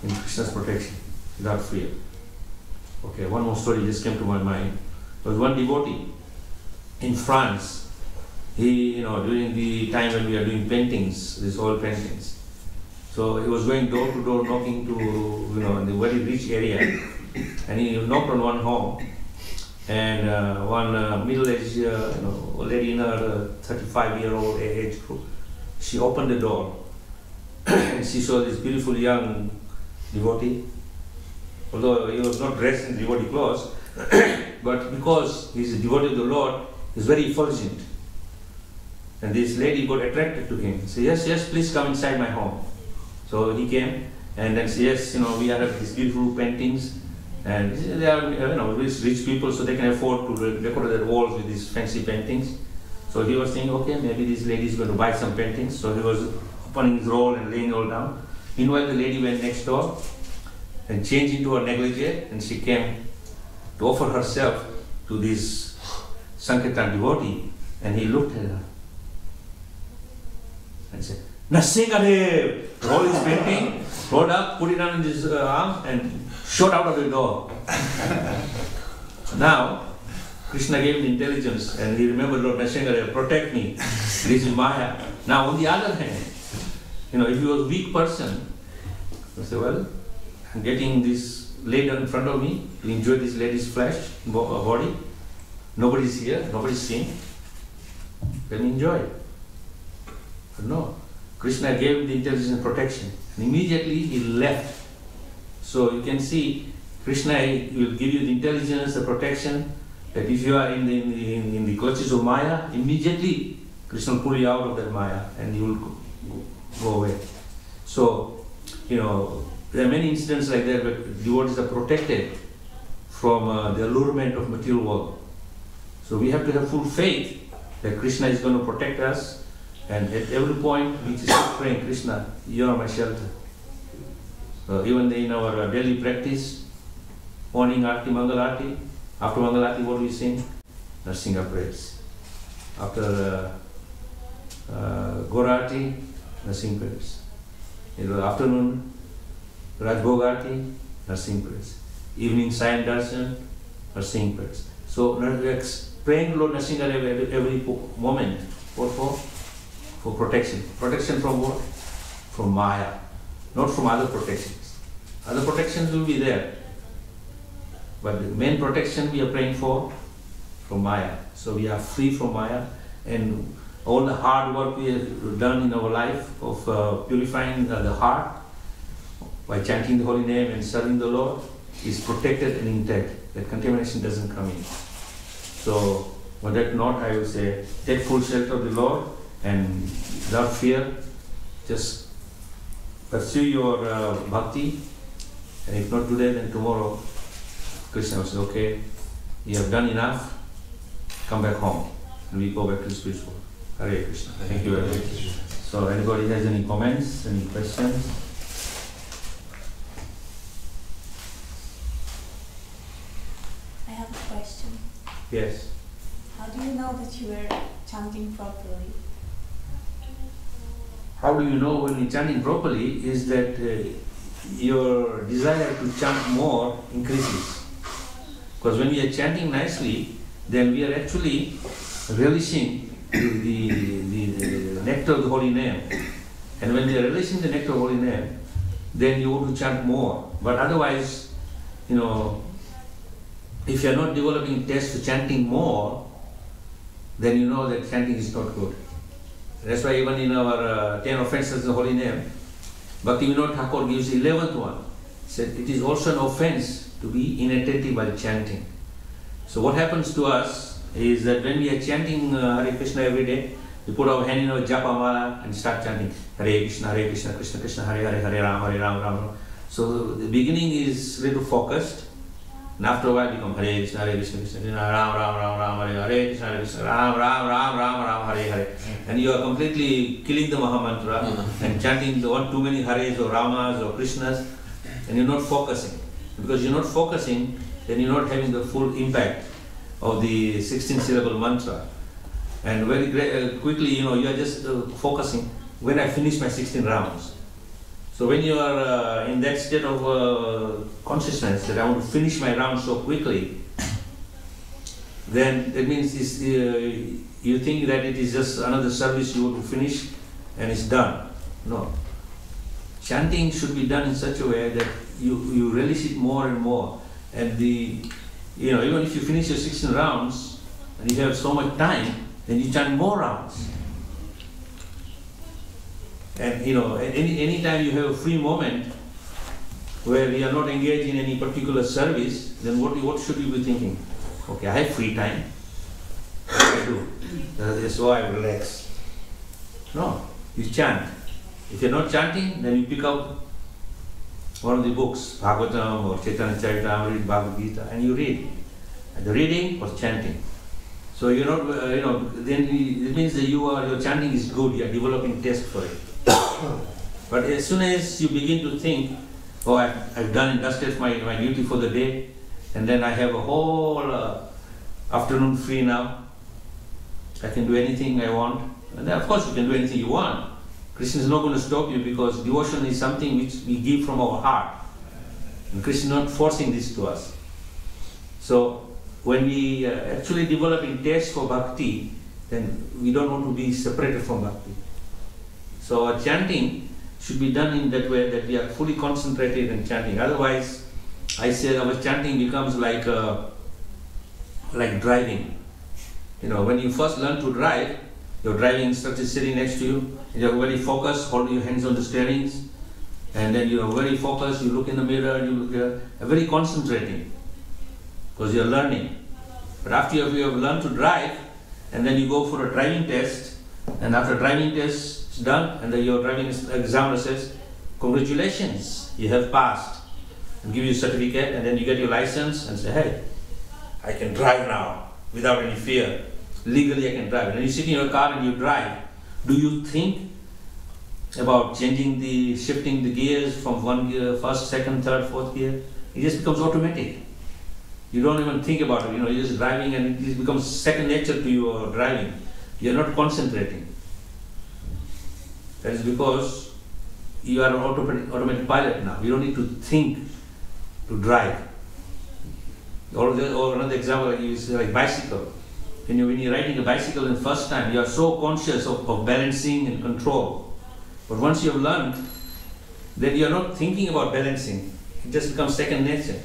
in Krishna's protection, without fear. Okay, one more story just came to my mind. There was one devotee in France. He, during the time when we are doing paintings, these oil paintings, so he was going door to door knocking to, in the very rich area, and he knocked on one home, and one middle-aged, lady in her 35-year-old age group, she opened the door, and she saw this beautiful young devotee, although he was not dressed in devotee clothes, but because he's a devotee of the Lord, he's very effulgent. And this lady got attracted to him. Said, yes, please come inside my home. So he came, and then said, yes, we have these beautiful paintings, and they are, rich people, so they can afford to decorate their walls with these fancy paintings. So he was thinking, okay, maybe this lady is going to buy some paintings. So he was opening his roll and laying it all down. Meanwhile, the lady went next door and changed into her negligee, and she came to offer herself to this Sankirtan devotee, and he looked at her and said, Nrsimhadev! Roll his painting, rolled up, put it on his arm, and shot out of the door. Now, Krishna gave him the intelligence, and he remembered, Lord Nrsimhadev, protect me. This is Maya. Now, on the other hand, if he was a weak person, he said, well, I'm getting this lady in front of me to enjoy this lady's flesh, body. Nobody's here, nobody's seeing. Let me enjoy it. But no, Krishna gave him the intelligence and protection, and immediately he left. So you can see, Krishna will give you the intelligence, the protection, that if you are in the clutches of Maya, immediately Krishna will pull you out of that Maya and you will go away. So, there are many incidents like that where devotees are protected from the allurement of material world. So we have to have full faith that Krishna is going to protect us, and at every point we just keep praying, Krishna, you are my shelter. So even in our daily practice, morning Arti, Mangal Arti, after Mangal Arti what do we sing? Nrsimha prayers. After Gorati, Nrsimha prayers. Afternoon, Rajbhog Arti, Nrsimha prayers. Evening, Sayan Darshan, Nrsimha prayers. So praying to Lord Nrsimha every moment. What for? For protection. Protection from what? From Maya. Not from other protections. Other protections will be there. But the main protection we are praying for, from Maya. So we are free from Maya, and all the hard work we have done in our life of purifying the heart by chanting the holy name and serving the Lord is protected and intact. That contamination doesn't come in. So on that note, I will say, take full shelter of the Lord, and without fear, just pursue your bhakti, and if not today, then tomorrow, Krishna will say, okay, you have done enough, come back home, and we go back to the spiritual. Hare Krishna. Thank you very much. So anybody has any comments, any questions? I have a question. Yes. How do you know that you were chanting properly? How do you know when you're chanting properly is that your desire to chant more increases. Because when we are chanting nicely, then we are actually relishing the nectar of the holy name. And when we are relishing the nectar of the holy name, then you want to chant more. But otherwise, if you are not developing taste for chanting more, then you know that chanting is not good. That's why even in our 10 offenses in the holy name, Bhaktivinoda Thakur gives the 11th one. He said it is also an offense to be inattentive while chanting. So what happens to us is that when we are chanting Hare Krishna every day, we put our hand in our japa mala and start chanting Hare Krishna, Krishna Krishna, Hare Hare, Hare Ram, Ram Ram. So the beginning is little focused, and after a while become Hare Krishna, Krishna Krishna, Ram Ram, Hare Hare, Krishna Krishna, Ram, Hare Hare. And you are completely killing the Mahamantra and chanting too many Hares or Ramas or Krishnas, and you're not focusing. Because you're not focusing, then you're not having the full impact of the 16 syllable mantra. And very quickly, you are just focusing when I finish my 16 rounds. So when you are in that state of consciousness that I want to finish my round so quickly, then that means you think that it is just another service you want to finish and it's done. No. Chanting should be done in such a way that you relish it more and more. And even if you finish your 16 rounds and you have so much time, then you chant more rounds. And any time you have a free moment where you are not engaged in any particular service, then what should you be thinking? Okay, I have free time. What do I do? That's why I relax. No, you chant. If you're not chanting, then you pick up one of the books, Bhagavatam or Chaitanya Charitamrita, Bhagavad Gita, and you read. And the reading or chanting. So you're not, then it means that your chanting is good, you're developing taste for it. But as soon as you begin to think, oh, I've done and dusted my duty for the day, and then I have a whole afternoon free now, I can do anything I want. And then of course you can do anything you want. Krishna is not going to stop you because devotion is something which we give from our heart. And Krishna is not forcing this to us. So when we actually develop a taste for bhakti, then we don't want to be separated from bhakti. So our chanting should be done in that way that we are fully concentrated in chanting. Otherwise, I say our chanting becomes like driving. When you first learn to drive, your driving instructor is sitting next to you, and you're very focused, holding your hands on the steerings, and then you're very focused, you look in the mirror, you're very concentrating, because you're learning. But after you have learned to drive, and then you go for a driving test, and after driving test is done, and then your driving examiner says, congratulations, you have passed, and give you a certificate, and then you get your license, and say, hey, I can drive now, without any fear. Legally I can drive. And you sit in your car and you drive. Do you think about shifting the gears from one gear, first, second, third, fourth gear? It just becomes automatic. You don't even think about it. You're just driving and it becomes second nature to your driving. You're not concentrating. That is because you are an automatic pilot now. You don't need to think to drive. Or another example is like bicycle. When you're riding a bicycle the first time, you are so conscious of balancing and control. But once you have learned, then you are not thinking about balancing. It just becomes second nature.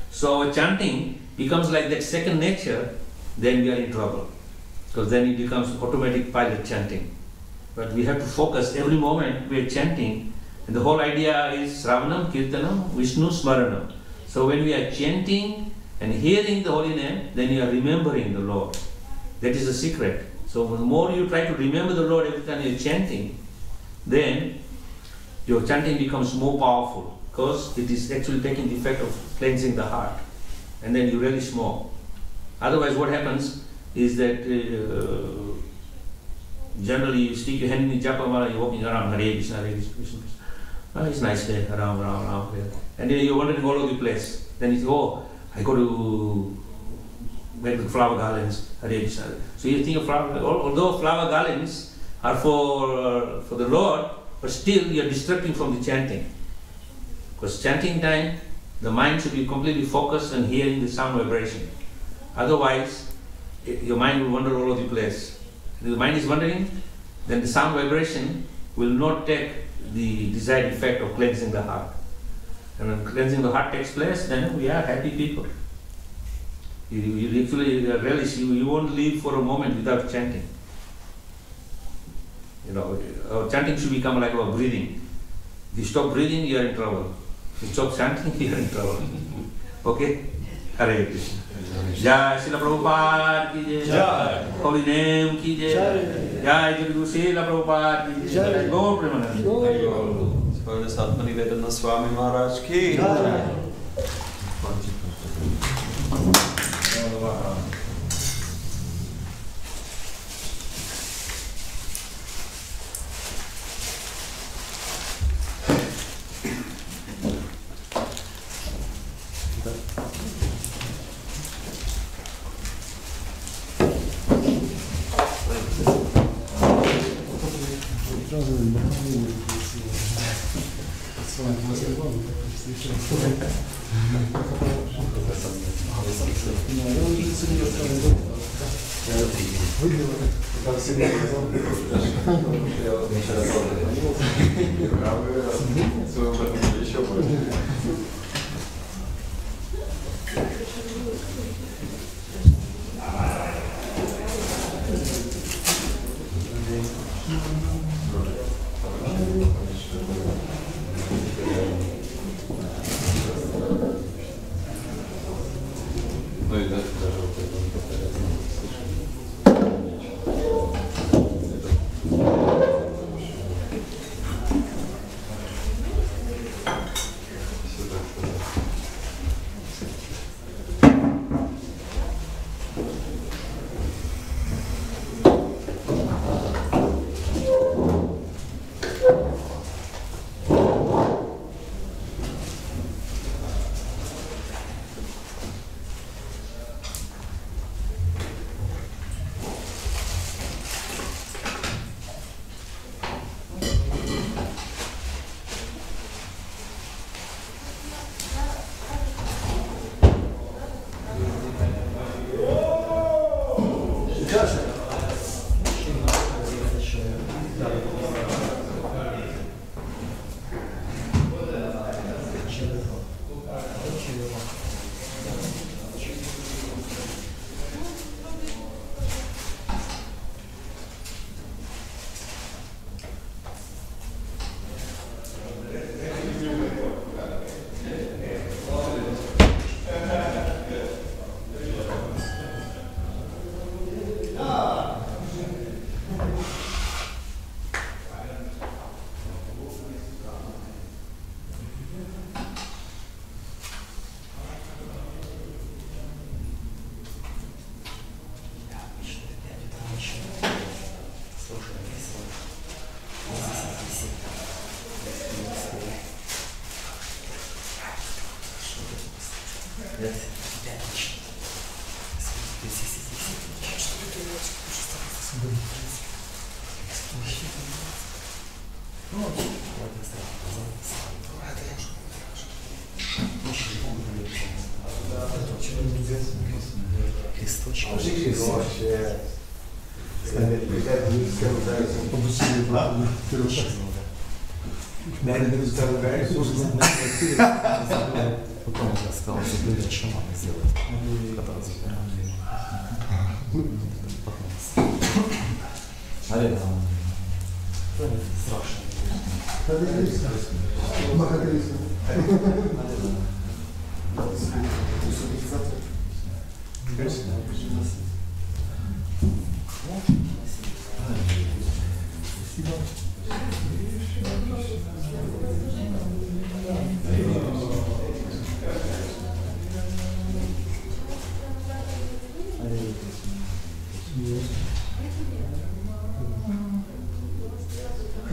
So our chanting becomes like that second nature, then we are in trouble. Because then it becomes automatic pilot chanting. But we have to focus every moment we are chanting. And the whole idea is Sravanam, Kirtanam, Vishnu Smaranam. So when we are chanting and hearing the holy name, then you are remembering the Lord. That is the secret. So the more you try to remember the Lord every time you are chanting, then your chanting becomes more powerful because it is actually taking the effect of cleansing the heart. And then you relish more. Otherwise what happens is that generally you stick your hand in the japa mala, you're walking around, Hare Krishna, Hare Krishna, Krishna Krishna. Oh, it's nice day, Ram, Ram, Ram. And then you're wandering all over the place. Then you say, oh, I got to make the flower garlands, Hare Krishna. So you think of flower, although flower garlands are for the Lord, but still you are distracting from the chanting. Because chanting time, the mind should be completely focused on hearing the sound vibration. Otherwise, your mind will wander all over the place. If the mind is wandering, then the sound vibration will not take the desired effect of cleansing the heart. And when cleansing the heart takes place, then we are happy people. You actually relish, you won't live for a moment without chanting. You know, our chanting should become like our breathing. If you stop breathing, you are in trouble. If you stop chanting, you are in trouble. Okay? Hare Krishna. Jai Srila Prabhupada ki jai. Holy name ki jai. Jai Guru Srila Prabhupada ki jai. Go Premanand. Atmanivedana Swami Maharaj ki jai.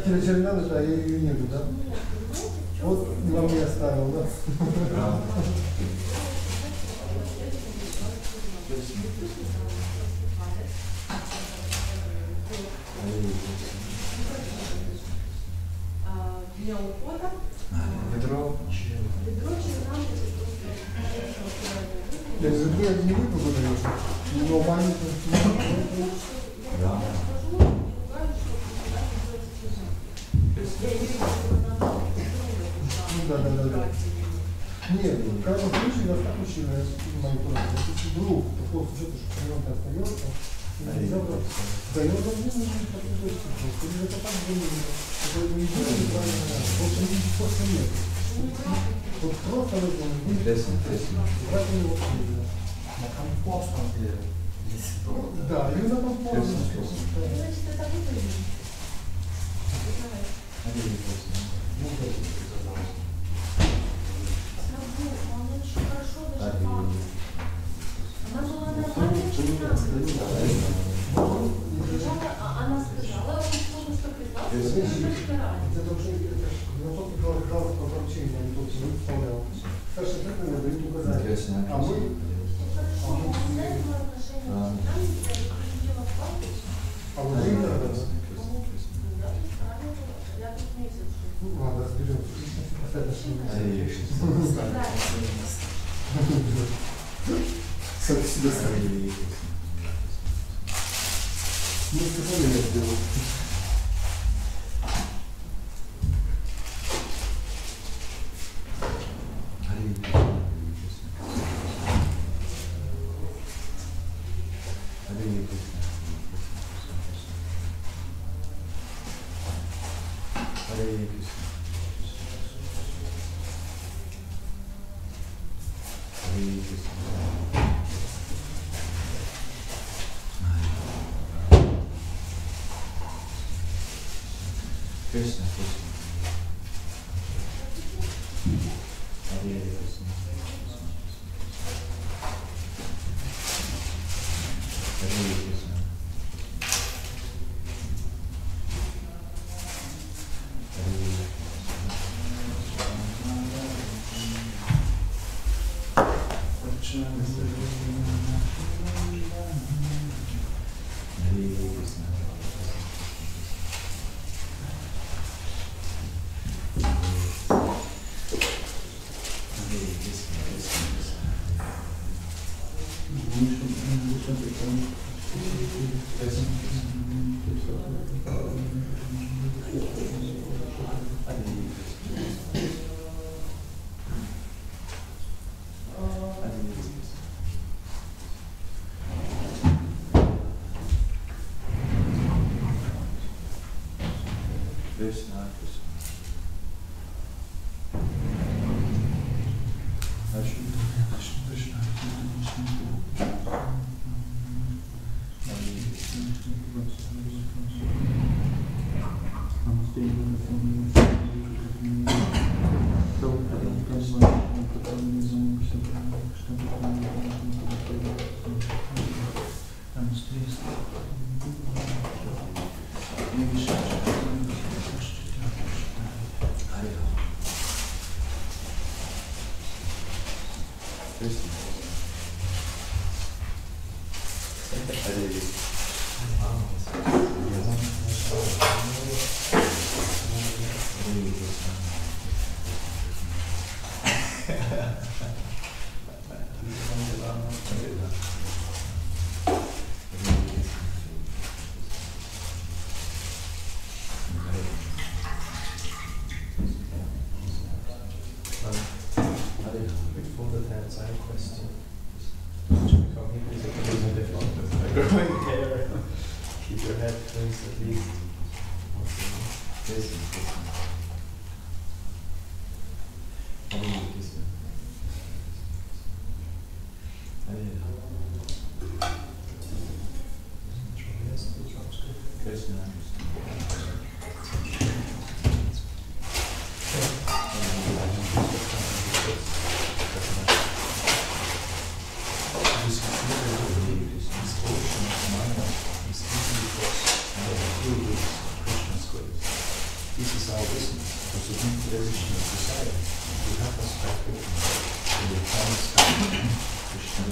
Хотели чернявы, а я ее нету, да? Вот вам я оставил, да? Ведро. Я из ведра не выпил, но маленький. Да. Да. Нет, в каждом случае достаточно манипуляции. Если вдруг такого сюжета, что клиент остается, нельзя дает возможность подготовиться. Или это так было, это не было неправильно. Больше не просто нет. Вот просто в этом будет правильно вот видно. На комфортном деле. Да, именно комфортно. Значит, это выглядит. Она очень хорошо даже пахнет. Она была нормальная, она сказала, что признался, что это ресторан. Это уже на тот глаз по поручению, а не тот, кто выставлял. Саша, как нам дают указания? А мы? А вы иногда? Ну ладно, разберемся. Сами себя сами. Мы сказали, я сделал. Krishna, Krishna. Hare Krishna. Hare Krishna. Krishna, Krishna. Before the dance, I have a question. Come here, please. It is a different. Growing hair. Keep your head closed at least. This is our business. To submit to the vision of society, we have perspective in the times Krishna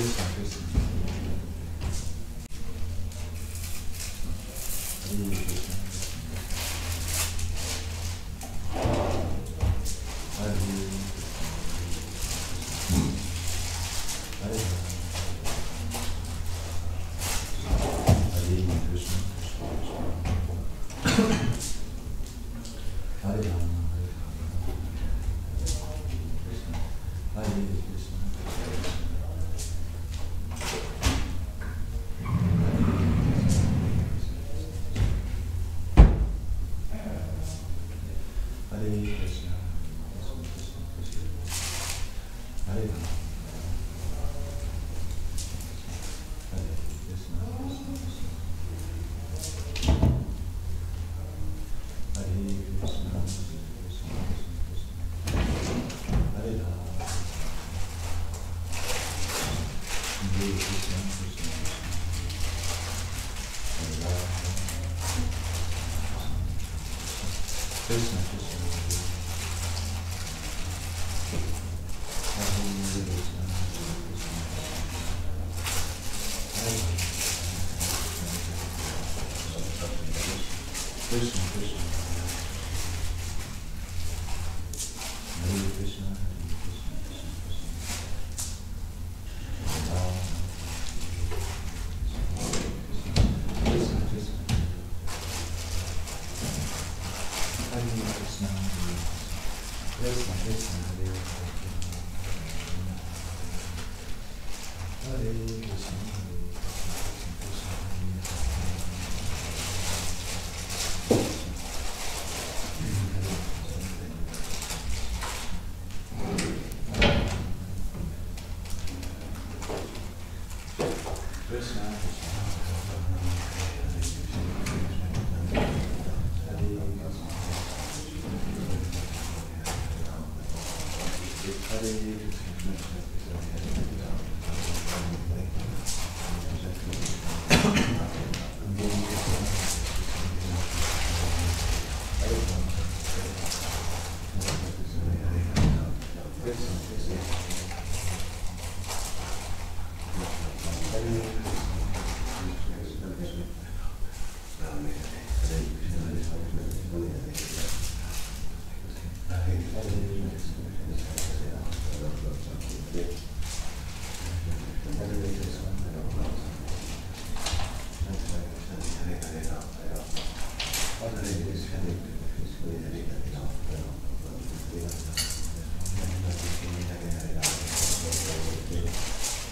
Krishna, Krishna. Hare Krishna. Hare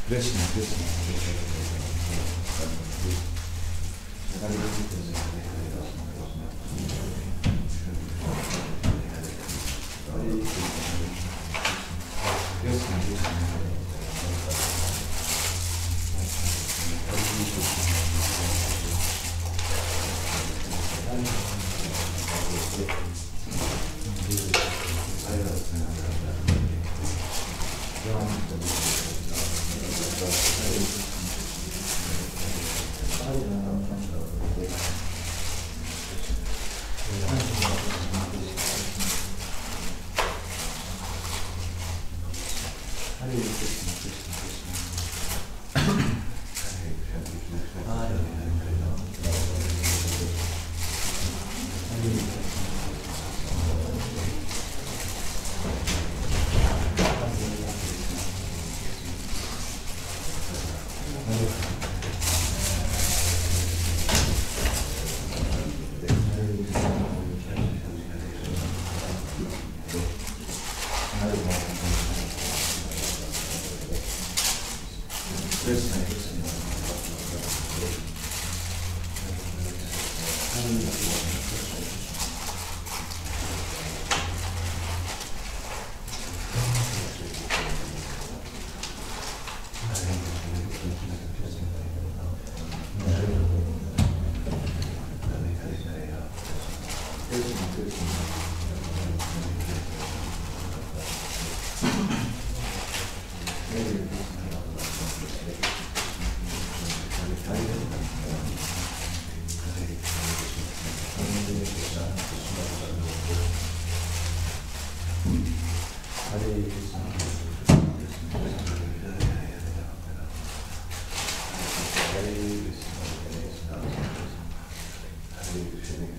Krishna, Krishna. Thank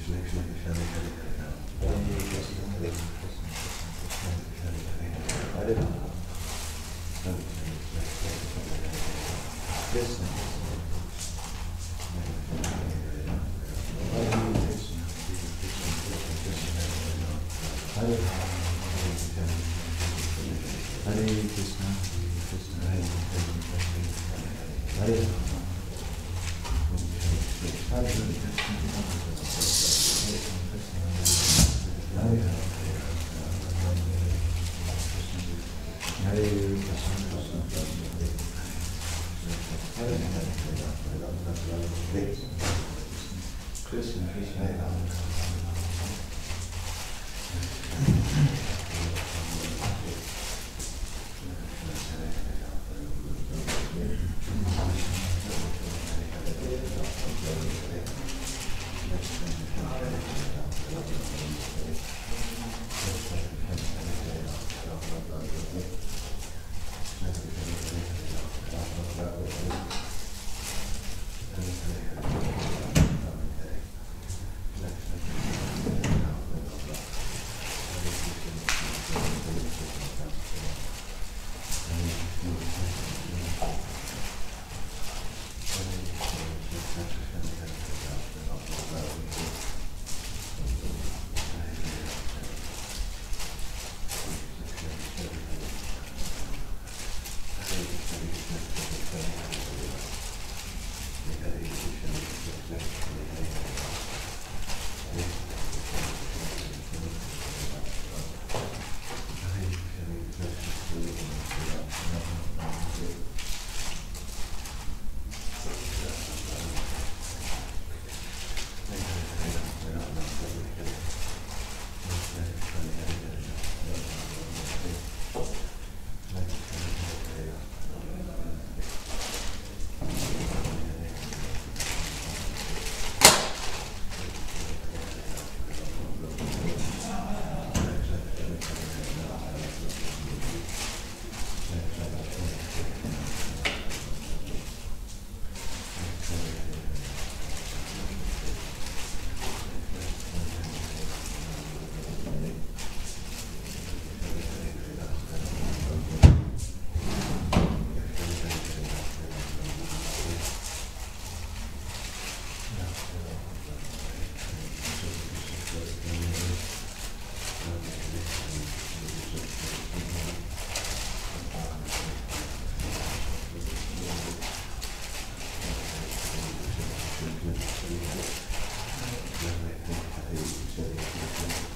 you.